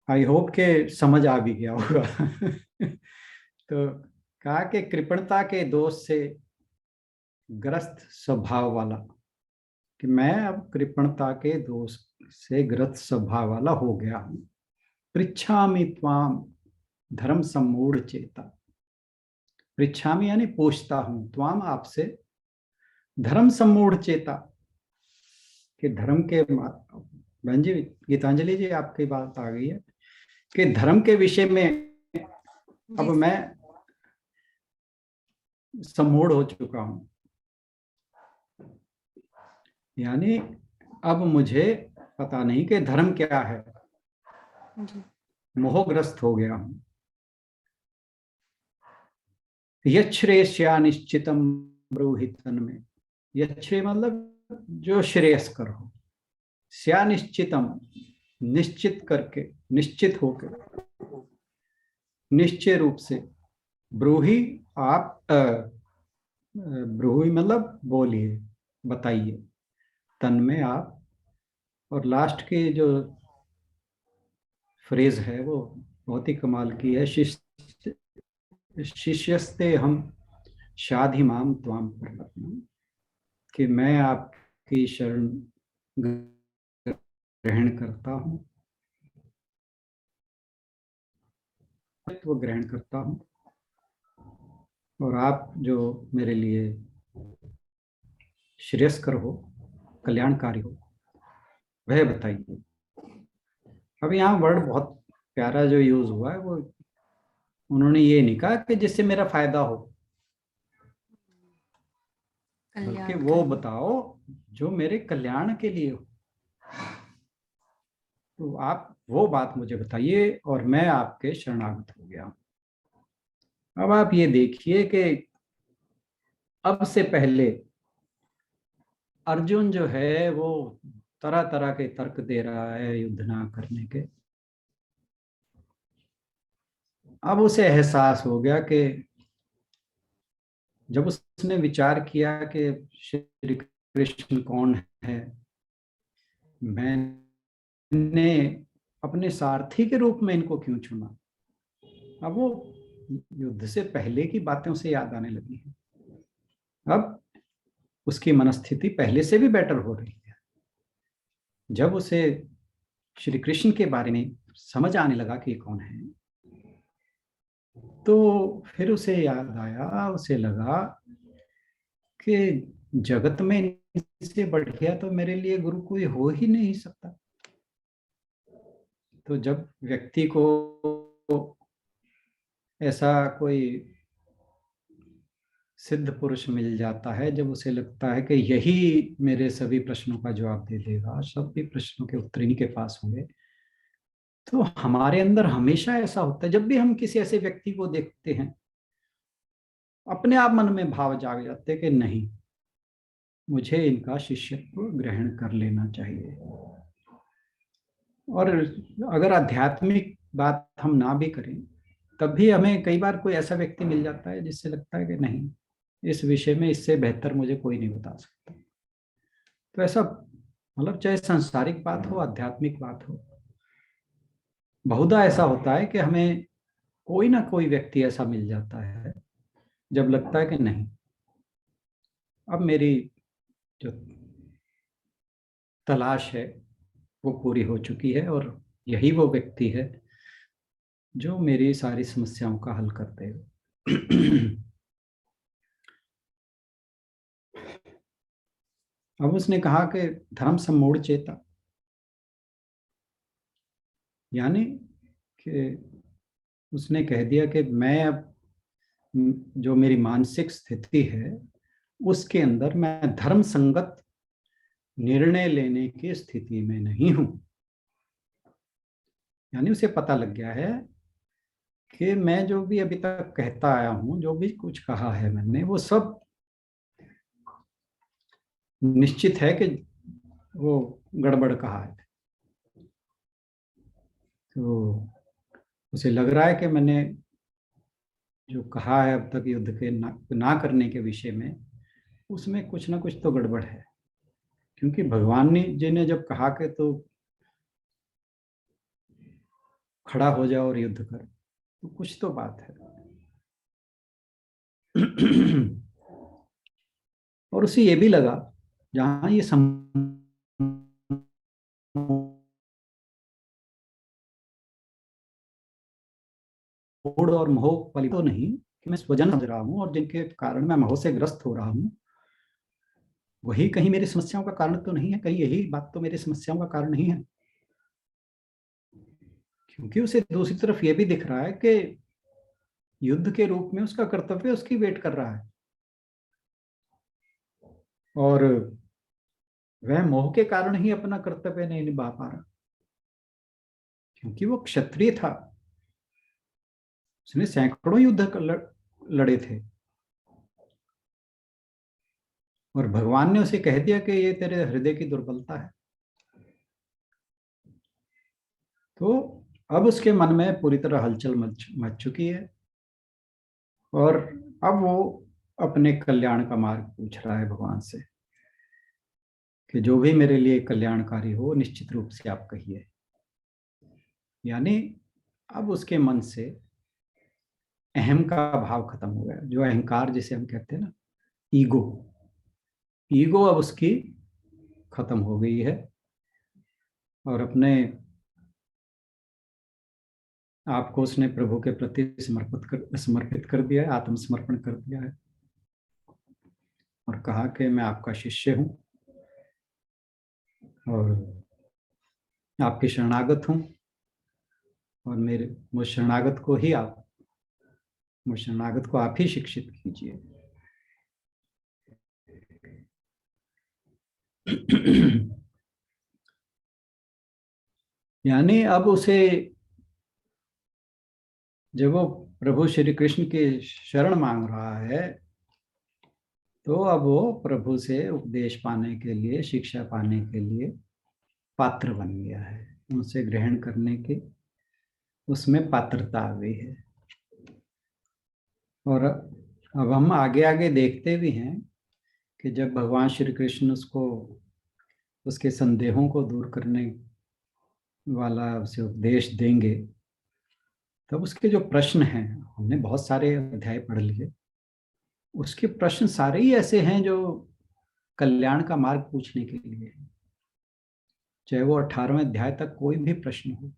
आई होप के समझ आ भी गया होगा। तो कहा कि कृपणता के दोष से ग्रस्त स्वभाव वाला, कि मैं अब कृपणता के दोष से ग्रस्त स्वभाव वाला हो गया हूं। पृच्छामि त्वाम धर्म सम्मूढ़ चेता, पृच्छामि यानी पूछता हूं, त्वाम आपसे, धर्म सम्मूढ़ चेता, कि धर्म के, बहन जी गीतांजलि जी आपकी बात आ गई है कि धर्म के विषय में अब मैं सम्मूढ़ हो चुका हूं, यानी अब मुझे पता नहीं कि धर्म क्या है, मोहग्रस्त हो गया हूं। यच्छ्रेयस्या निश्चितम ब्रूहि तन्मे, यच्छ्रेय मतलब जो श्रेयस्कर हो, स्यानिश्चितम, निश्चित करके, निश्चित होकर, निश्चय रूप से, ब्रूहि आप, ब्रूहि मतलब बोलिए, बताइए, तन में आप, और लास्ट की जो फ्रेज है वो बहुत ही कमाल की है, शिष्यस्ते हम शाधिमाम त्वाम प्रपन्नम, कि मैं आपकी शरण ग्रहण करता हूँ, वो ग्रहण करता हूँ, और आप जो मेरे लिए श्रेयस्कर हो, कल्याणकारी हो, वह बताइए। अब यहाँ वर्ड बहुत प्यारा जो यूज हुआ है, वो उन्होंने ये नहीं कहा कि जिससे मेरा फायदा हो, बल्कि वो कल्याण बताओ जो मेरे कल्याण के लिए हो। तो आप वो बात मुझे बताइए और मैं आपके शरणागत हो गया। अब आप ये देखिए कि अब से पहले अर्जुन जो है वो तरह तरह के तर्क दे रहा है युद्ध ना करने के। अब उसे एहसास हो गया कि जब उसने विचार किया कि श्री कृष्ण कौन है, मैंने अपने सारथी के रूप में इनको क्यों चुना, अब वो युद्ध से पहले की बातें उसे याद आने लगी हैं। अब उसकी मनस्थिति पहले से भी बेटर हो रही है। जब उसे श्री कृष्ण के बारे में समझ आने लगा कि कौन है, तो फिर उसे याद आया, उसे लगा कि जगत में इससे बढ़िया तो मेरे लिए गुरु कोई हो ही नहीं सकता। तो जब व्यक्ति को ऐसा कोई सिद्ध पुरुष मिल जाता है, जब उसे लगता है कि यही मेरे सभी प्रश्नों का जवाब दे देगा, सभी प्रश्नों के उत्तर इन्हीं के पास होंगे, तो हमारे अंदर हमेशा ऐसा होता है, जब भी हम किसी ऐसे व्यक्ति को देखते हैं, अपने आप मन में भाव जाग जाते हैं कि नहीं, मुझे इनका शिष्यत्व ग्रहण कर लेना चाहिए। और अगर आध्यात्मिक बात हम ना भी करें, तब भी हमें कई बार कोई ऐसा व्यक्ति मिल जाता है जिससे लगता है कि नहीं, इस विषय में इससे बेहतर मुझे कोई नहीं बता सकता। तो ऐसा मतलब चाहे सांसारिक बात हो, आध्यात्मिक बात हो, बहुधा ऐसा होता है कि हमें कोई ना कोई व्यक्ति ऐसा मिल जाता है जब लगता है कि नहीं, अब मेरी जो तलाश है वो पूरी हो चुकी है, और यही वो व्यक्ति है जो मेरी सारी समस्याओं का हल कर देगा। अब उसने कहा कि धर्म सम्मूढ़ चेता, यानी कि उसने कह दिया कि मैं अब जो मेरी मानसिक स्थिति है उसके अंदर मैं धर्म संगत निर्णय लेने की स्थिति में नहीं हूं। यानी उसे पता लग गया है कि मैं जो भी अभी तक कहता आया हूं, जो भी कुछ कहा है मैंने, वो सब निश्चित है कि वो गड़बड़ कहा है। तो उसे लग रहा है कि मैंने जो कहा है अब तक युद्ध के ना करने के विषय में, उसमें कुछ ना कुछ तो गड़बड़ है, क्योंकि भगवान जी ने जब कहा कि तो खड़ा हो जाओ और युद्ध कर, तो कुछ तो बात है। और उसे ये भी लगा, जहां ये मूड और मोह वाली तो नहीं कि मैं स्वजन समझ रहा हूं और जिनके कारण मैं मोह से ग्रस्त हो रहा हूं, वही कहीं मेरी समस्याओं का कारण तो नहीं है, कहीं यही बात तो मेरी समस्याओं का कारण नहीं है। क्योंकि उसे दूसरी तरफ ये भी दिख रहा है कि युद्ध के रूप में उसका कर्तव्य उसकी वेट कर रहा है, और वह मोह के कारण ही अपना कर्तव्य नहीं निभा पा रहा, क्योंकि वो क्षत्रिय था, उसने सैकड़ों युद्ध लड़े थे, और भगवान ने उसे कह दिया कि ये तेरे हृदय की दुर्बलता है, तो अब उसके मन में पूरी तरह हलचल मच चुकी है और अब वो अपने कल्याण का मार्ग पूछ रहा है भगवान से कि जो भी मेरे लिए कल्याणकारी हो निश्चित रूप से आप कहिए। यानी अब उसके मन से अहम का भाव खत्म हो गया, जो अहंकार जिसे हम कहते हैं ना, ईगो अब उसकी खत्म हो गई है और अपने आपको उसने प्रभु के प्रति समर्पित कर दिया है, आत्मसमर्पण कर दिया है और कहा कि मैं आपका शिष्य हूं और आपके शरणागत हूं और मुझ शरणागत को आप ही शिक्षित कीजिए। यानी अब उसे जब वो प्रभु श्री कृष्ण की शरण मांग रहा है तो अब वो प्रभु से उपदेश पाने के लिए, शिक्षा पाने के लिए पात्र बन गया है, उनसे ग्रहण करने की उसमें पात्रता आ गई है। और अब हम आगे आगे देखते भी हैं कि जब भगवान श्री कृष्ण उसको उसके संदेहों को दूर करने वाला उसे उपदेश देंगे तब उसके जो प्रश्न हैं, हमने बहुत सारे अध्याय पढ़ लिए, उसके प्रश्न सारे ही ऐसे हैं जो कल्याण का मार्ग पूछने के लिए हैं। चाहे वो 18वें अध्याय तक कोई भी प्रश्न हो,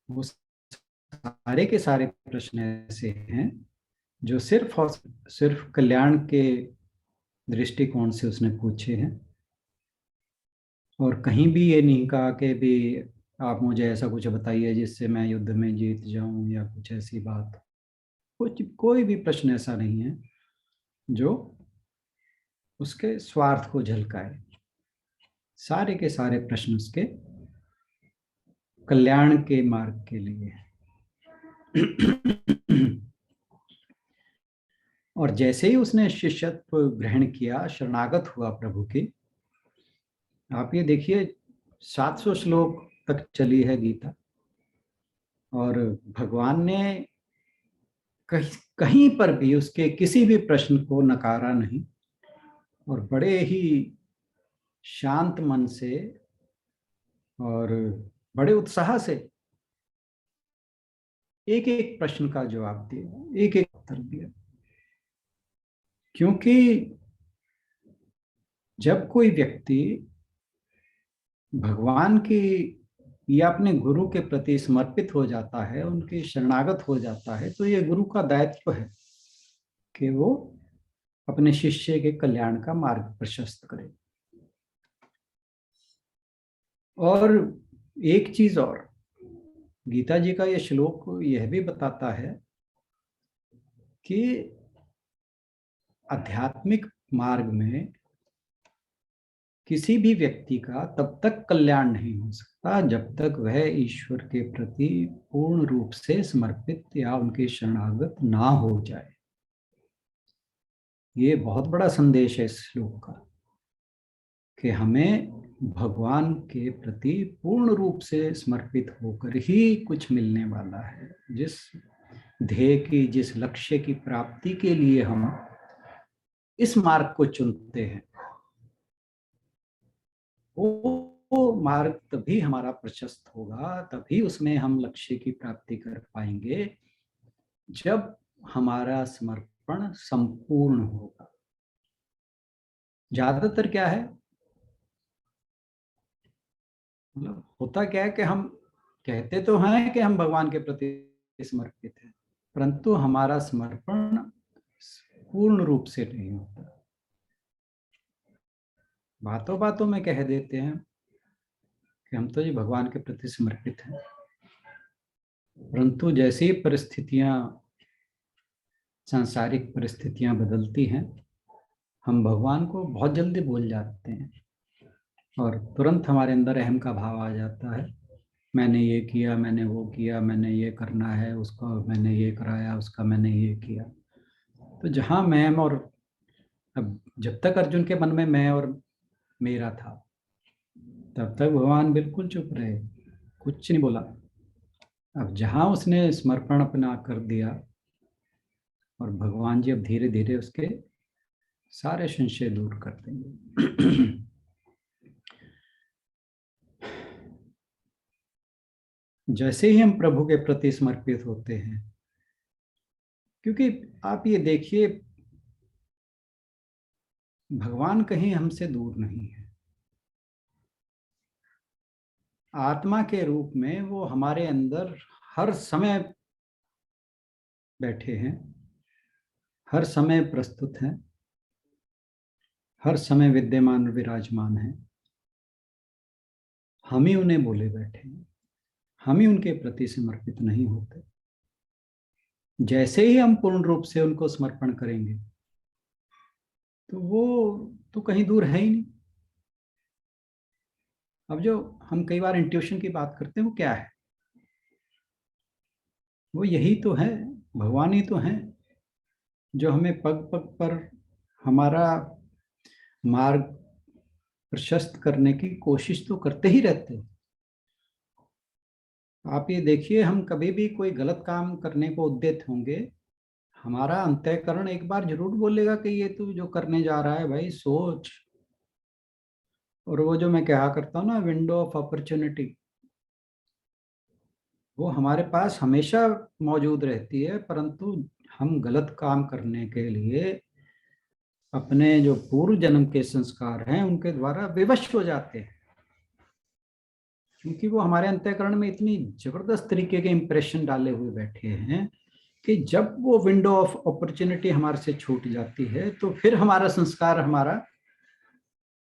वो सारे के सारे प्रश्न ऐसे हैं जो सिर्फ और सिर्फ कल्याण के दृष्टिकोण से उसने पूछे हैं और कहीं भी ये नहीं कहा कि भी आप मुझे ऐसा कुछ बताइए जिससे मैं युद्ध में जीत जाऊं या कुछ ऐसी बात। कोई भी प्रश्न ऐसा नहीं है जो उसके स्वार्थ को झलकाए। सारे के सारे प्रश्न उसके कल्याण के मार्ग के लिए है। और जैसे ही उसने शिष्यत्व ग्रहण किया, शरणागत हुआ प्रभु की, आप ये देखिए 700 श्लोक तक चली है गीता और भगवान ने कहीं पर भी उसके किसी भी प्रश्न को नकारा नहीं और बड़े ही शांत मन से और बड़े उत्साह से एक एक प्रश्न का जवाब दिया, एक एक उत्तर दिया। क्योंकि जब कोई व्यक्ति भगवान की या अपने गुरु के प्रति समर्पित हो जाता है, उनके शरणागत हो जाता है, तो ये गुरु का दायित्व है कि वो अपने शिष्य के कल्याण का मार्ग प्रशस्त करे। और एक चीज और, गीता जी का ये श्लोक यह भी बताता है कि आध्यात्मिक मार्ग में किसी भी व्यक्ति का तब तक कल्याण नहीं हो सकता जब तक वह ईश्वर के प्रति पूर्ण रूप से समर्पित या उनके शरणागत ना हो जाए। ये बहुत बड़ा संदेश है इस श्लोक का कि हमें भगवान के प्रति पूर्ण रूप से समर्पित होकर ही कुछ मिलने वाला है। जिस ध्येय की, जिस लक्ष्य की प्राप्ति के लिए हम इस मार्ग को चुनते हैं, वो मार्ग तभी हमारा प्रशस्त होगा, तभी उसमें हम लक्ष्य की प्राप्ति कर पाएंगे जब हमारा समर्पण संपूर्ण होगा। ज्यादातर क्या है, मतलब होता क्या है कि हम कहते तो हैं कि हम भगवान के प्रति समर्पित हैं, परंतु हमारा समर्पण पूर्ण रूप से नहीं होता। बातों बातों में कह देते हैं कि हम तो ये भगवान के प्रति समर्पित हैं, परंतु जैसे ही परिस्थितियां, सांसारिक परिस्थितियां बदलती हैं, हम भगवान को बहुत जल्दी भूल जाते हैं और तुरंत हमारे अंदर अहम का भाव आ जाता है। मैंने ये किया, मैंने वो किया, मैंने ये करना है, उसका मैंने ये कराया, उसका मैंने ये किया। तो जहाँ मैं और अब जब तक अर्जुन के मन में मैं और मेरा था, तब तक भगवान बिल्कुल चुप रहे, कुछ नहीं बोला। अब जहां उसने समर्पण अपना कर दिया, और भगवान जी अब धीरे धीरे उसके सारे संशय दूर कर देंगे। जैसे ही हम प्रभु के प्रति समर्पित होते हैं, क्योंकि आप ये देखिए, भगवान कहीं हमसे दूर नहीं है। आत्मा के रूप में वो हमारे अंदर हर समय बैठे हैं, हर समय प्रस्तुत हैं, हर समय विद्यमान विराजमान हैं। हम ही उन्हें बोले बैठे हैं, हम ही उनके प्रति समर्पित नहीं होते। जैसे ही हम पूर्ण रूप से उनको समर्पण करेंगे, तो वो तो कहीं दूर है ही नहीं। अब जो हम कई बार इंट्यूशन की बात करते हैं, वो क्या है? वो यही तो है, भगवान ही तो है, जो हमें पग पग पर हमारा मार्ग प्रशस्त करने की कोशिश तो करते ही रहते हैं। आप ये देखिए, हम कभी भी कोई गलत काम करने को उद्यत होंगे, हमारा अंतःकरण एक बार जरूर बोलेगा कि ये तू जो करने जा रहा है भाई सोच। और वो जो मैं कहा करता हूँ ना, विंडो ऑफ अपॉर्चुनिटी, वो हमारे पास हमेशा मौजूद रहती है, परंतु हम गलत काम करने के लिए अपने जो पूर्व जन्म के संस्कार हैं उनके द्वारा विवश हो जाते हैं, क्योंकि वो हमारे अंतःकरण में इतनी जबरदस्त तरीके के इंप्रेशन डाले हुए बैठे हैं कि जब वो विंडो ऑफ अपॉर्चुनिटी हमारे से छूट जाती है, तो फिर हमारा संस्कार हमारा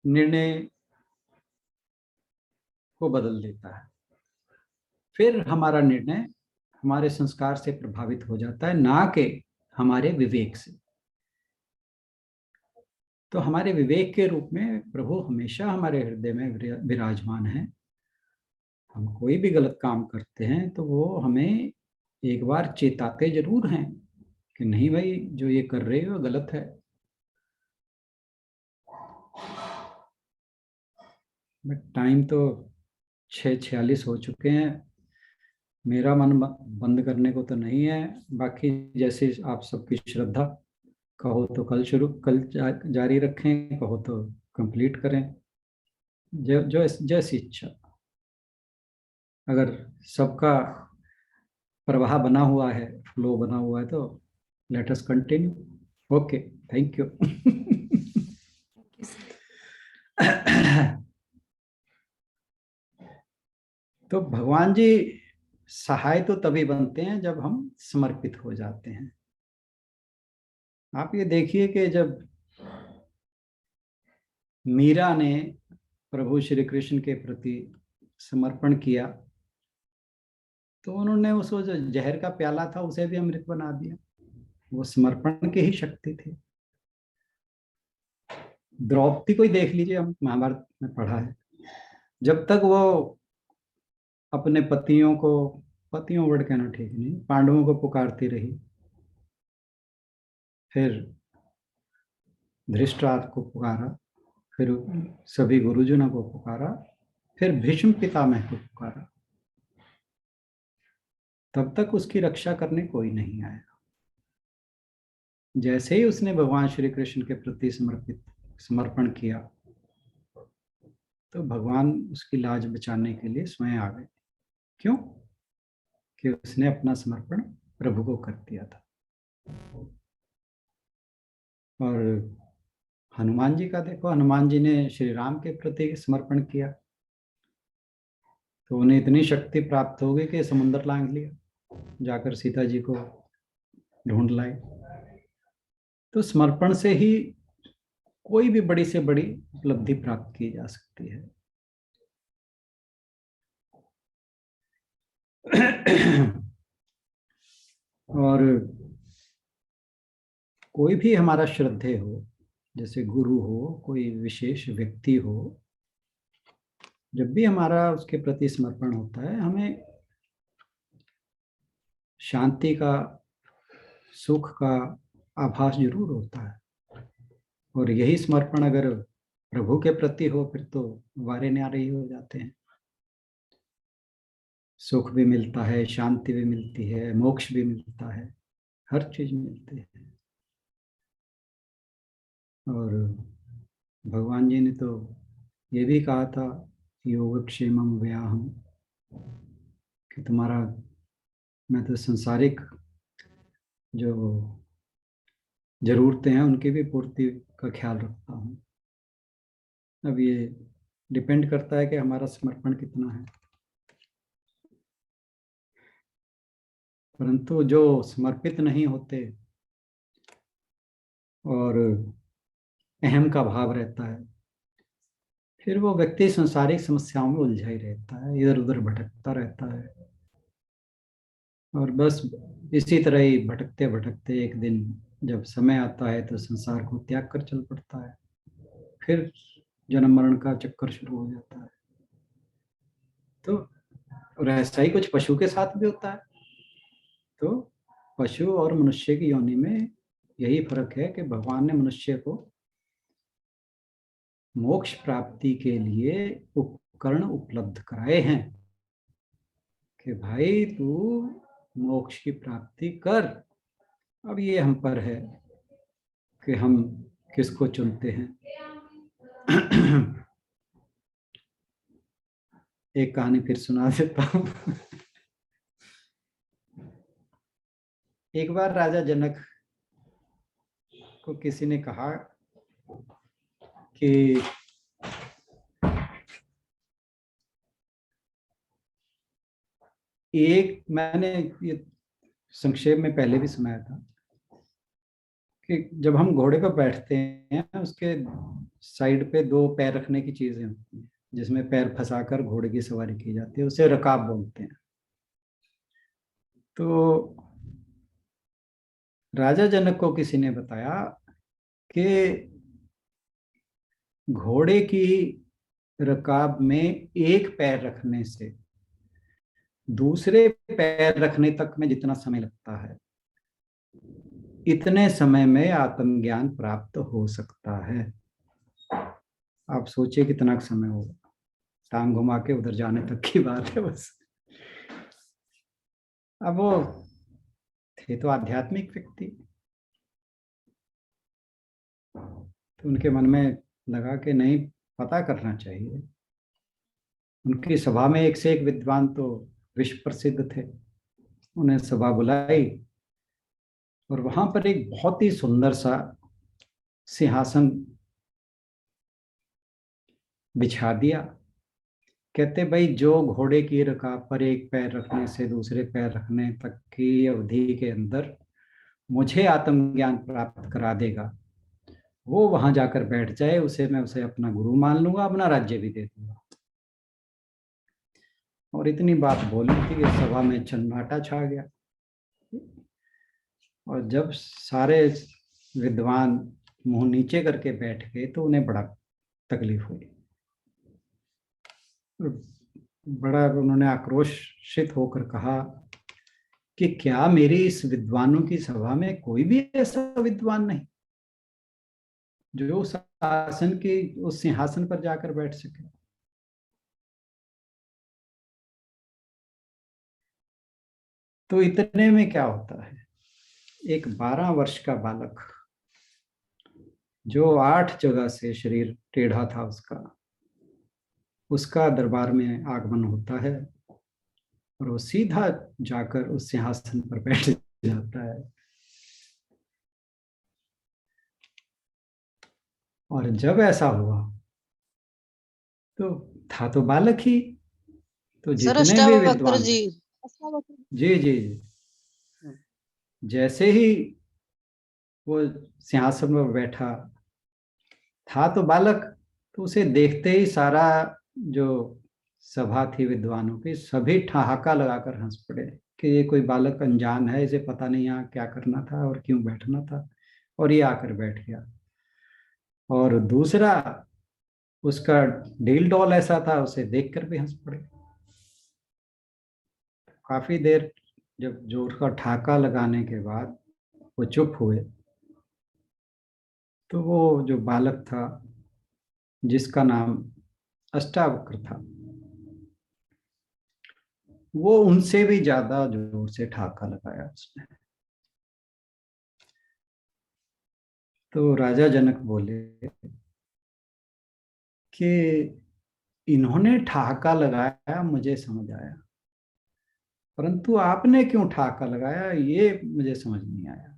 निर्णय को बदल देता है। फिर हमारा निर्णय हमारे संस्कार से प्रभावित हो जाता है, ना कि हमारे विवेक से। तो हमारे विवेक के रूप में प्रभु हमेशा हमारे हृदय में विराजमान है। हम कोई भी गलत काम करते हैं तो वो हमें एक बार चेताते जरूर हैं कि नहीं भाई, जो ये कर रहे हो गलत है। बट टाइम तो 6:46 हो चुके हैं। मेरा मन बंद करने को तो नहीं है, बाकी जैसे आप सबकी श्रद्धा, कहो तो कल जारी रखें, कहो तो कंप्लीट करें, जो जो जैसी इच्छा। अगर सबका प्रवाह बना हुआ है, फ्लो बना हुआ है, तो let us continue. Okay, thank you. तो भगवान जी सहाय तो तभी बनते हैं जब हम समर्पित हो जाते हैं। आप ये देखिए कि जब मीरा ने प्रभु श्री कृष्ण के प्रति समर्पण किया, तो उन्होंने उसको जो जहर का प्याला था उसे भी अमृत बना दिया। वो समर्पण की ही शक्ति थी। द्रौपदी को ही देख लीजिए, हम महाभारत में पढ़ा है, जब तक वो अपने पतियों वर्ड कहना ठीक नहीं, पांडवों को पुकारती रही, फिर धृतराष्ट्र को पुकारा, फिर सभी गुरुजनों को पुकारा, फिर भीष्म पितामह को पुकारा, तब तक उसकी रक्षा करने कोई नहीं आया। जैसे ही उसने भगवान श्री कृष्ण के प्रति समर्पण किया, तो भगवान उसकी लाज बचाने के लिए स्वयं आ गए। क्यों? कि उसने अपना समर्पण प्रभु को कर दिया था। और हनुमान जी का देखो, हनुमान जी ने श्री राम के प्रति समर्पण किया, तो उन्हें इतनी शक्ति प्राप्त हो गई कि समुद्र लांघ लिया, जाकर सीता जी को ढूंढ लाए। तो समर्पण से ही कोई भी बड़ी से बड़ी उपलब्धि प्राप्त की जा सकती है। और कोई भी हमारा श्रद्धेय हो, जैसे गुरु हो, कोई विशेष व्यक्ति हो, जब भी हमारा उसके प्रति समर्पण होता है, हमें शांति का, सुख का आभास जरूर होता है। और यही समर्पण अगर प्रभु के प्रति हो फिर तो वारे न्यारे ही हो जाते हैं। सुख भी मिलता है, शांति भी मिलती है, मोक्ष भी मिलता है, हर चीज मिलती है। और भगवान जी ने तो ये भी कहा था, योगक्षेमम व्याहम, कि तुम्हारा, मैं तो सांसारिक जो जरूरतें हैं उनकी भी पूर्ति का ख्याल रखता हूँ। अब ये डिपेंड करता है कि हमारा समर्पण कितना है। परंतु जो समर्पित नहीं होते और अहम का भाव रहता है, फिर वो व्यक्ति सांसारिक समस्याओं में उलझा ही रहता है, इधर उधर भटकता रहता है। और बस इसी तरह ही भटकते भटकते एक दिन जब समय आता है तो संसार को त्याग कर चल पड़ता है, फिर जन्म मरण का चक्कर शुरू हो जाता है। तो और ऐसा ही कुछ पशु के साथ भी होता है। तो पशु और मनुष्य की योनि में यही फर्क है कि भगवान ने मनुष्य को मोक्ष प्राप्ति के लिए उपकरण उपलब्ध कराए हैं कि भाई तू मोक्ष की प्राप्ति कर। अब ये हम पर है कि हम किसको चुनते हैं। एक कहानी फिर सुना देता हूँ। एक बार राजा जनक को किसी ने कहा कि मैंने ये संक्षेप में पहले भी सुनाया था कि जब हम घोड़े पर बैठते हैं उसके साइड पे दो पैर रखने की चीजें होती हैं, जिसमें पैर फंसाकर घोड़े की सवारी की जाती है, उसे रकाब बोलते हैं। तो राजा जनक को किसी ने बताया कि घोड़े की रकाब में एक पैर रखने से दूसरे पैर रखने तक में जितना समय लगता है, इतने समय में आत्मज्ञान प्राप्त हो सकता है। आप सोचिए कितना समय होगा, टांग घुमा के उधर जाने तक की बात है बस। अब वो थे तो आध्यात्मिक व्यक्ति, तो उनके मन में लगा कि नहीं, पता करना चाहिए। उनकी सभा में एक से एक विद्वान तो विश्व प्रसिद्ध थे। उन्हें सभा बुलाई और वहां पर एक बहुत ही सुंदर सा सिंहासन बिछा दिया। कहते भाई, जो घोड़े की रकाब पर एक पैर रखने से दूसरे पैर रखने तक की अवधि के अंदर मुझे आत्मज्ञान प्राप्त करा देगा, वो वहां जाकर बैठ जाए, मैं उसे अपना गुरु मान लूंगा, अपना राज्य भी दे दूंगा। और इतनी बात बोली थी कि सभा में सन्नाटा छा गया। और जब सारे विद्वान मुंह नीचे करके बैठ गए तो उन्हें बड़ा तकलीफ हुई। बड़ा उन्होंने आक्रोशित होकर कहा कि क्या मेरी इस विद्वानों की सभा में कोई भी ऐसा विद्वान नहीं जो उस आसन के उस सिंहासन पर जाकर बैठ सके। तो इतने में क्या होता है, एक 12 वर्ष का बालक जो 8 जगह से शरीर टेढ़ा था उसका दरबार में आगमन होता है और वो सीधा जाकर उस सिंहासन पर बैठ जाता है। और जब ऐसा हुआ तो था तो बालक ही, तो जितने भी विद्वान जी जी जी जैसे ही वो सिंहासन पर बैठा, था तो बालक, तो उसे देखते ही सारा जो सभा थी विद्वानों की, सभी ठहाका लगाकर हंस पड़े कि ये कोई बालक अनजान है, इसे पता नहीं यहाँ क्या करना था और क्यों बैठना था, और ये आकर बैठ गया। और दूसरा, उसका डील डॉल ऐसा था, उसे देखकर भी हंस पड़े। काफी देर जब जोर का ठहाका लगाने के बाद वो चुप हुए, तो वो जो बालक था जिसका नाम अष्टावक्र था, वो उनसे भी ज्यादा जोर से ठाका लगाया उसने। तो राजा जनक बोले कि इन्होंने ठहाका लगाया मुझे समझ आया, परंतु आपने क्यों ठहाका लगाया ये मुझे समझ नहीं आया।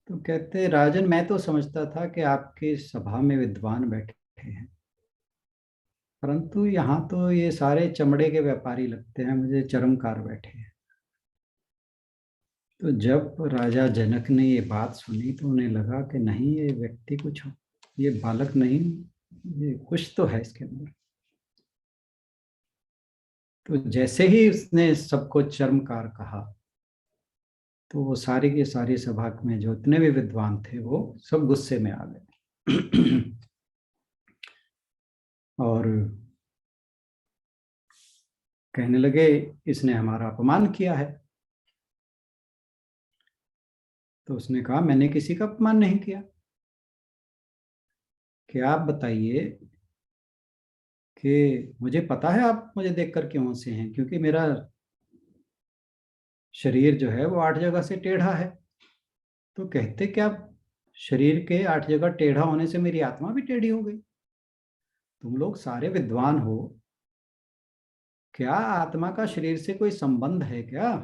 तो कहते राजन, मैं तो समझता था कि आपके सभा में विद्वान बैठे हैं, परंतु यहाँ तो ये सारे चमड़े के व्यापारी लगते हैं, मुझे चरमकार बैठे हैं। तो जब राजा जनक ने ये बात सुनी तो उन्हें लगा कि नहीं, ये व्यक्ति कुछ, ये बालक नहीं, ये कुछ तो है इसके अंदर। तो जैसे ही उसने सबको चरमकार कहा तो वो सारी की सारी सभा में जो इतने भी विद्वान थे वो सब गुस्से में आ गए और कहने लगे इसने हमारा अपमान किया है। तो उसने कहा मैंने किसी का अपमान नहीं किया, कि आप बताइए कि मुझे पता है आप मुझे देखकर क्यों हंसे हैं, क्योंकि मेरा शरीर जो है वो 8 जगह से टेढ़ा है। तो कहते क्या शरीर के 8 जगह टेढ़ा होने से मेरी आत्मा भी टेढ़ी हो गई? तुम लोग सारे विद्वान हो, क्या आत्मा का शरीर से कोई संबंध है क्या?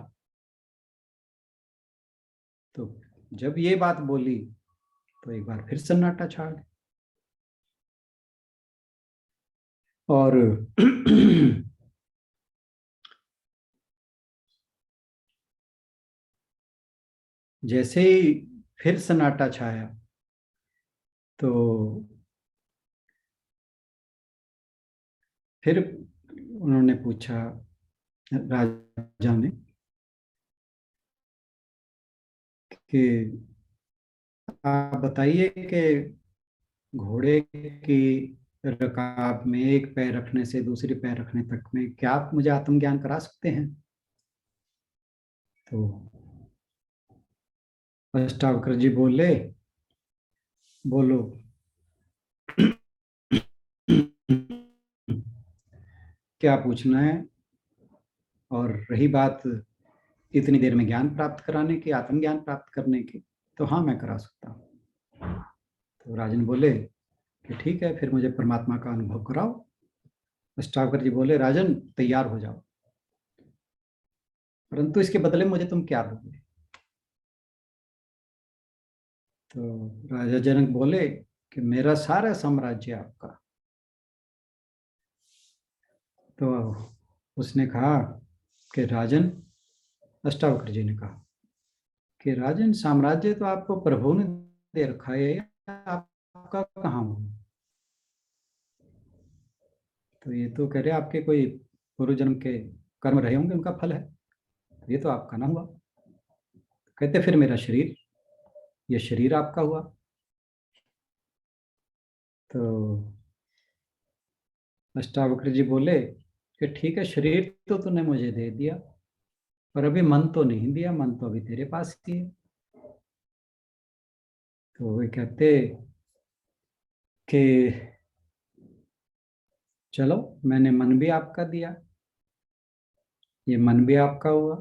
तो जब ये बात बोली तो एक बार फिर सन्नाटा छा गया। और जैसे ही फिर सन्नाटा छाया तो फिर उन्होंने पूछा, राजा ने, कि आप बताइए कि घोड़े की रकाब में एक पैर रखने से दूसरे पैर रखने तक में क्या आप मुझे आत्मज्ञान करा सकते हैं? तो अष्टावक्र जी बोले, बोलो। क्या पूछना है? और रही बात इतनी देर में ज्ञान प्राप्त कराने की, आत्मज्ञान प्राप्त करने की, तो हाँ मैं करा सकता हूँ। तो राजन बोले कि ठीक है, फिर मुझे परमात्मा का अनुभव कराओ। अष्टावक्र जी बोले, राजन तैयार हो जाओ, परंतु इसके बदले मुझे तुम क्या दोगे? तो राजा जनक बोले कि मेरा सारा साम्राज्य आपका। तो उसने कहा कि राजन, अष्टावक्र जी ने कहा कि राजन साम्राज्य तो आपको प्रभु ने दे रखा है, आपका कहाँ हो? तो ये तो कह रहे आपके कोई पूर्व जन्म के कर्म रहे होंगे, उनका फल है, ये तो आपका ना हुआ। कहते फिर मेरा शरीर, ये शरीर आपका हुआ। तो अष्टावक्र जी बोले कि ठीक है, शरीर तो तूने मुझे दे दिया, पर अभी मन तो नहीं दिया, मन तो अभी तेरे पास ही है। तो वे कहते कि चलो, मैंने मन भी आपका दिया, ये मन भी आपका हुआ।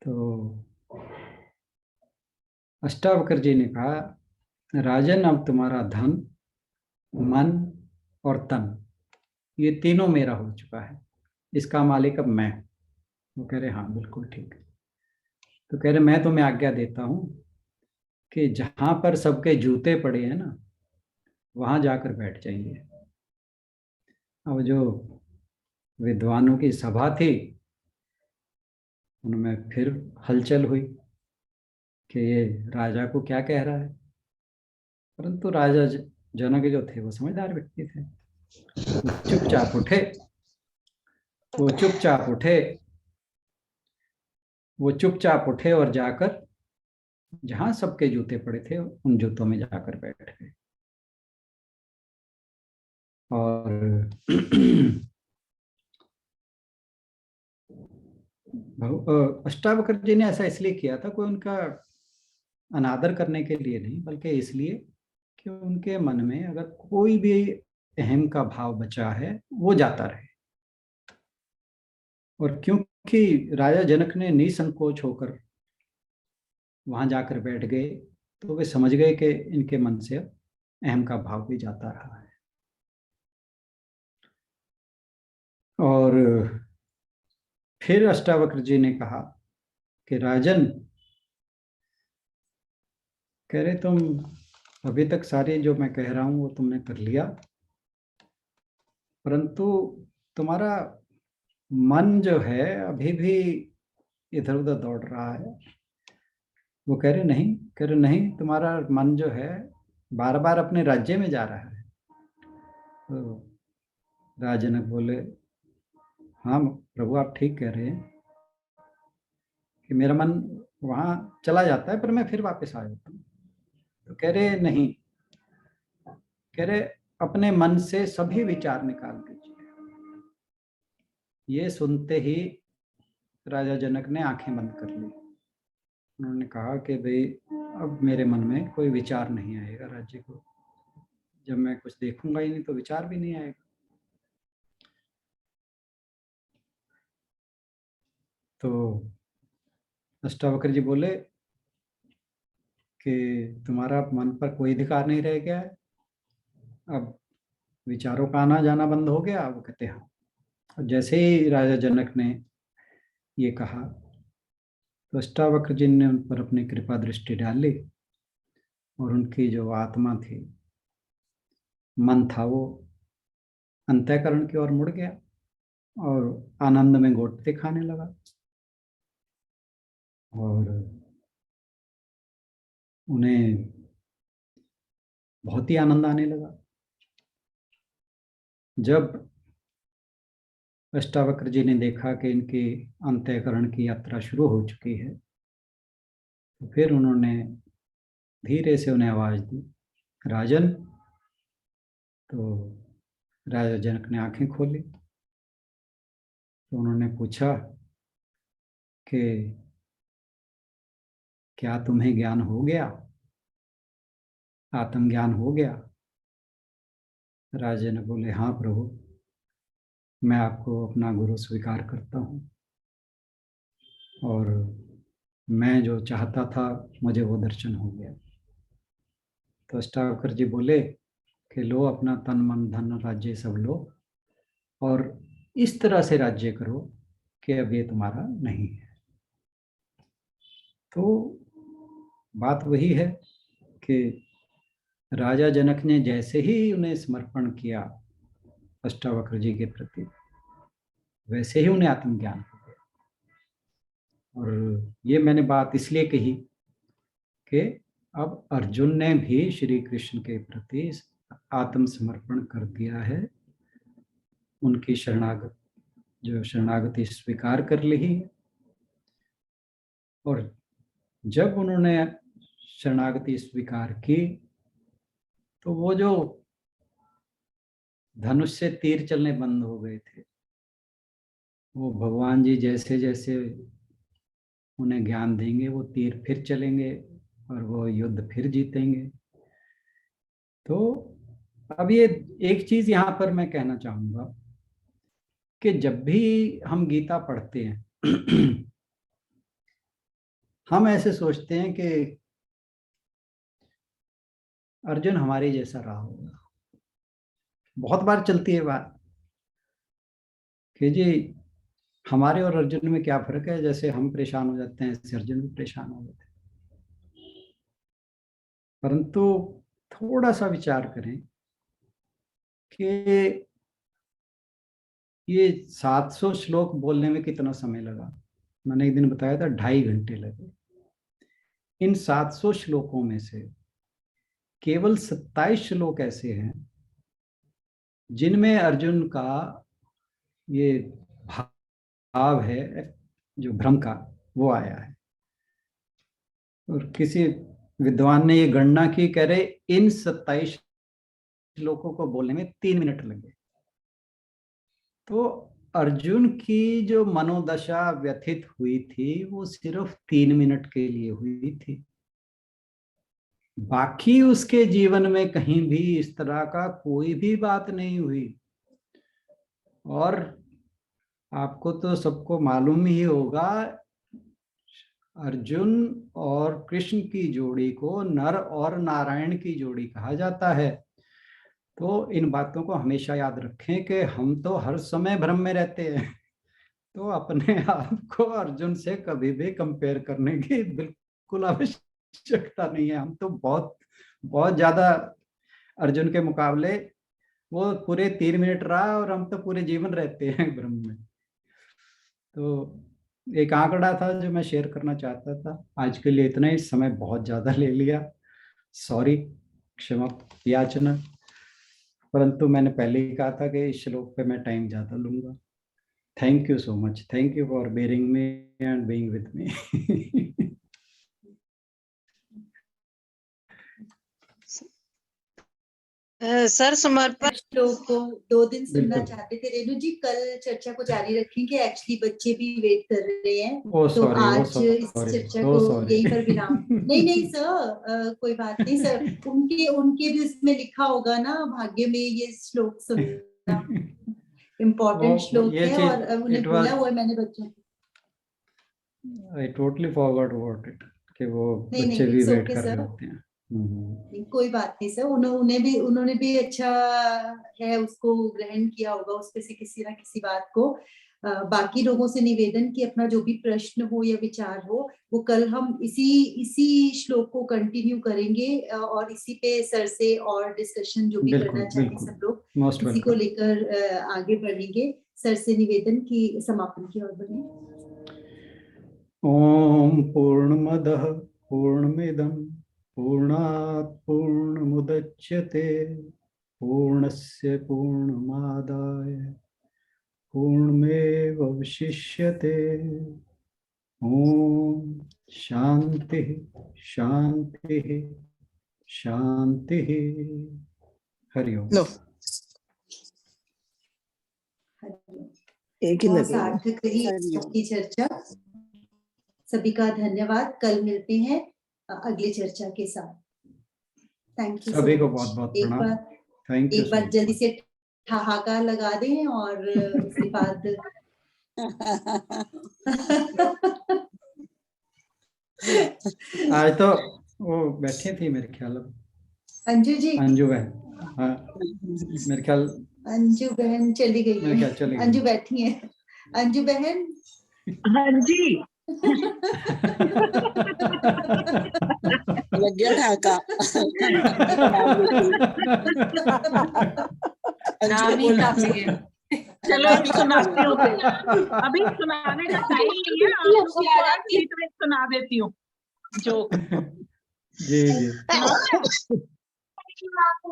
तो अष्टावक्र जी ने कहा, राजन अब तुम्हारा धन, मन और तन, ये तीनों मेरा हो चुका है, इसका मालिक अब मैं हूं। वो कह रहे हाँ बिल्कुल ठीक है। तो कह रहे मैं तुम्हें आज्ञा देता हूं कि जहां पर सबके जूते पड़े हैं ना, वहां जाकर बैठ जाइए। अब जो विद्वानों की सभा थी उनमें फिर हलचल हुई कि ये राजा को क्या कह रहा है, परंतु राजा जनक जो थे वो समझदार व्यक्ति थे। वो चुपचाप उठे, वो चुपचाप उठे, वो चुपचाप उठे और जाकर जहां सबके जूते पड़े थे उन जूतों में जाकर बैठ गए। और अष्टावक्र जी ने ऐसा इसलिए किया था, कोई उनका अनादर करने के लिए नहीं, बल्कि इसलिए कि उनके मन में अगर कोई भी अहम का भाव बचा है वो जाता रहे। और क्योंकि राजा जनक ने निसंकोच होकर वहां जाकर बैठ गए, तो वे समझ गए कि इनके मन से अहम का भाव भी जाता रहा है। और फिर अष्टावक्र जी ने कहा कि राजन, कह रहे तुम अभी तक सारी जो मैं कह रहा हूं वो तुमने कर लिया, परंतु तुम्हारा मन जो है अभी भी इधर उधर दौड़ रहा है। वो कह रहे नहीं, कह रहे नहीं, तुम्हारा मन जो है बार बार अपने राज्य में जा रहा है। तो राजा जनक बोले, हाँ प्रभु आप ठीक कह रहे हैं कि मेरा मन वहां चला जाता है, पर मैं फिर वापस आ जाता हूँ। तो कह रहे नहीं, कह रहे अपने मन से सभी विचार निकाल दीजिए। ये सुनते ही राजा जनक ने आंखें बंद कर ली। उन्होंने कहा कि भाई अब मेरे मन में कोई विचार नहीं आएगा राज्य को, जब मैं कुछ देखूंगा ही नहीं तो विचार भी नहीं आएगा। तो अष्टावक्र जी बोले कि तुम्हारा मन पर कोई अधिकार नहीं रह गया है, अब विचारों का आना जाना बंद हो गया। वो कहते हाँ। और जैसे ही राजा जनक ने ये कहा तो अष्टावक्र जी ने उन पर अपनी कृपा दृष्टि डाली और उनकी जो आत्मा थी, मन था, वो अंतःकरण की ओर मुड़ गया और आनंद में गोटते खाने लगा। और उन्हें बहुत ही आनंद आने लगा। जब अष्टावक्र जी ने देखा कि इनकी अंतःकरण की यात्रा शुरू हो चुकी है, तो फिर उन्होंने धीरे से उन्हें आवाज दी, राजन। तो राजा जनक ने आंखें खोली तो उन्होंने पूछा कि क्या तुम्हें ज्ञान हो गया, आत्मज्ञान हो गया? राजा ने बोले, हाँ प्रभु, मैं आपको अपना गुरु स्वीकार करता हूँ और मैं जो चाहता था मुझे वो दर्शन हो गया। तो अष्टावक्र जी बोले कि लो अपना तन मन धन राज्य सब लो और इस तरह से राज्य करो कि अब ये तुम्हारा नहीं है। तो बात वही है कि राजा जनक ने जैसे ही उन्हें समर्पण किया अष्टावक्र जी के प्रति, वैसे ही उन्हें आत्मज्ञान हो गया। और ये मैंने बात इसलिए कही कि अब अर्जुन ने भी श्री कृष्ण के प्रति आत्मसमर्पण कर दिया है, उनकी शरणागति स्वीकार कर ली है। और जब उन्होंने शरणागति स्वीकार की तो वो जो धनुष से तीर चलने बंद हो गए थे, वो भगवान जी जैसे जैसे उन्हें ज्ञान देंगे वो तीर फिर चलेंगे और वो युद्ध फिर जीतेंगे। तो अब ये एक चीज यहाँ पर मैं कहना चाहूंगा कि जब भी हम गीता पढ़ते हैं हम ऐसे सोचते हैं कि अर्जुन हमारे जैसा रहा होगा। बहुत बार चलती है बात कि जी हमारे और अर्जुन में क्या फर्क है, जैसे हम परेशान हो जाते हैं ऐसे अर्जुन भी परेशान हो जाते हैं। परंतु थोड़ा सा विचार करें कि ये 700 श्लोक बोलने में कितना समय लगा। मैंने एक दिन बताया था 2.5 घंटे लगे। इन 700 श्लोकों में से केवल 27 श्लोक ऐसे हैं जिनमें अर्जुन का ये भाव है जो भ्रम का, वो आया है। और किसी विद्वान ने ये गणना की, कह रहे इन 27 श्लोकों को बोलने में 3 मिनट लगे। तो अर्जुन की जो मनोदशा व्यथित हुई थी वो सिर्फ 3 मिनट के लिए हुई थी। बाकी उसके जीवन में कहीं भी इस तरह का कोई भी बात नहीं हुई। और आपको तो सबको मालूम ही होगा, अर्जुन और कृष्ण की जोड़ी को नर और नारायण की जोड़ी कहा जाता है। तो इन बातों को हमेशा याद रखें कि हम तो हर समय भ्रम में रहते हैं। तो अपने आप को अर्जुन से कभी भी कंपेयर करने की बिल्कुल आवश्यकता नहीं है। हम तो बहुत बहुत ज्यादा अर्जुन के मुकाबले, वो पूरे 3 मिनट रहा और हम तो पूरे जीवन रहते हैं भ्रम में। तो एक आंकड़ा था जो मैं शेयर करना चाहता था। आज के लिए इतना ही, समय बहुत ज्यादा ले लिया, सॉरी, क्षमा याचना। परंतु मैंने पहले ही कहा था कि इस श्लोक पे मैं टाइम ज्यादा लूंगा। Thank you so much, thank you for bearing me and being with me. Sir समर्पण श्लोक को 2 दिन सुनना बिल्कुल। चाहते थे रेणु जी, कल चर्चा को जारी रखेंगे। एक्चुअली बच्चे भी वेट कर रहे हैं, ओ तो सॉरी, ओ आज इस सॉरी, चर्चा ओ को सॉरी। यहीं पर विराम। नहीं नहीं सर, कोई बात नहीं सर, उनके उनके भी उसमें लिखा होगा ना, भाग्य में ये श्लोक सुनना। इम्पोर्टेंट श्लोक ये है चीज, और उन्हें इट बोला वाज, हुआ है मैंने बच्चों को। I totally forgot about it कि वो नहीं बच्चे नहीं, भी इट्स वेट ओके कर रहे सर, होते हैं। नहीं कोई बात नहीं सर। उन्होंने भी अच्छा है, उसको ग्रहण किया होगा, उस पे से किसी ना किसी बात को। बाकी लोगों से निवेदन कि अपना जो भी प्रश्न हो या विचार हो, वो कल हम इसी श्लोक को कंटिन्यू करेंगे, और इसी पे सर से और डिस्कशन जो भी बिल्कुल करना चाहें बिल्कुल, सब लोग मोस्ट इसी को वेलकम। लेकर आगे बढ़ेंगे। सर से निवेदन की समापन की ओर बढ़ें। ओम पूर्णमदः पूर्णमिदं पूर्णात् पूर्णमुदच्यते पूर्णस्य पूर्णमादाय पूर्णमेवावशिष्यते। ओम शांति शांति शांति। हरि ओम। एक ही बहुत लगेगा। सार्थक रही आपकी चर्चा। सभी का धन्यवाद। कल मिलते हैं अगली चर्चा के साथ। थैंक यू सभी सो को मच। बहुत बहुत एक प्रणाम। बार थैंक यू एक सो बार जल्दी मच। से ठहाका लगा दें, और उसके बाद आज तो वो बैठे थी मेरे ख्याल, अंजू जी, अंजू बहन। हाँ, मेरे ख्याल, अंजू बहन चली गई मेरे है। ख्याल चली गई। अंजू बैठी है, अंजू बहन। हाँ जी। लग गया ठाका। अंजू नाम ही बोल, काफी है। चलो नाम अब ही सुनाती हूँ फिर। अभी अभी सुनाने का टाइम नहीं है, आप लोगों को आज भी सुना देती हूँ जोक। जी जी,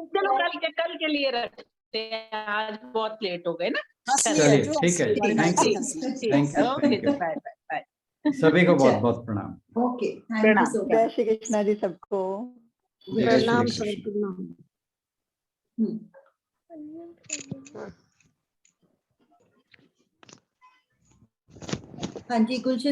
चलो कल के लिए रखते हैं, आज बहुत लेट हो गए ना। हंसी है चलिए अंजू, ठीक है, हमारे थैंक मैच यू, से हंसी। Thank you, okay, thank you. Bye bye bye. सभी को बहुत बहुत प्रणाम। Okay, thank you so much. जय श्री कृष्णा जी सबको। जय श्री प्रणाम कृष्ण। सर, प्रणाम। हाँ जी गुलशन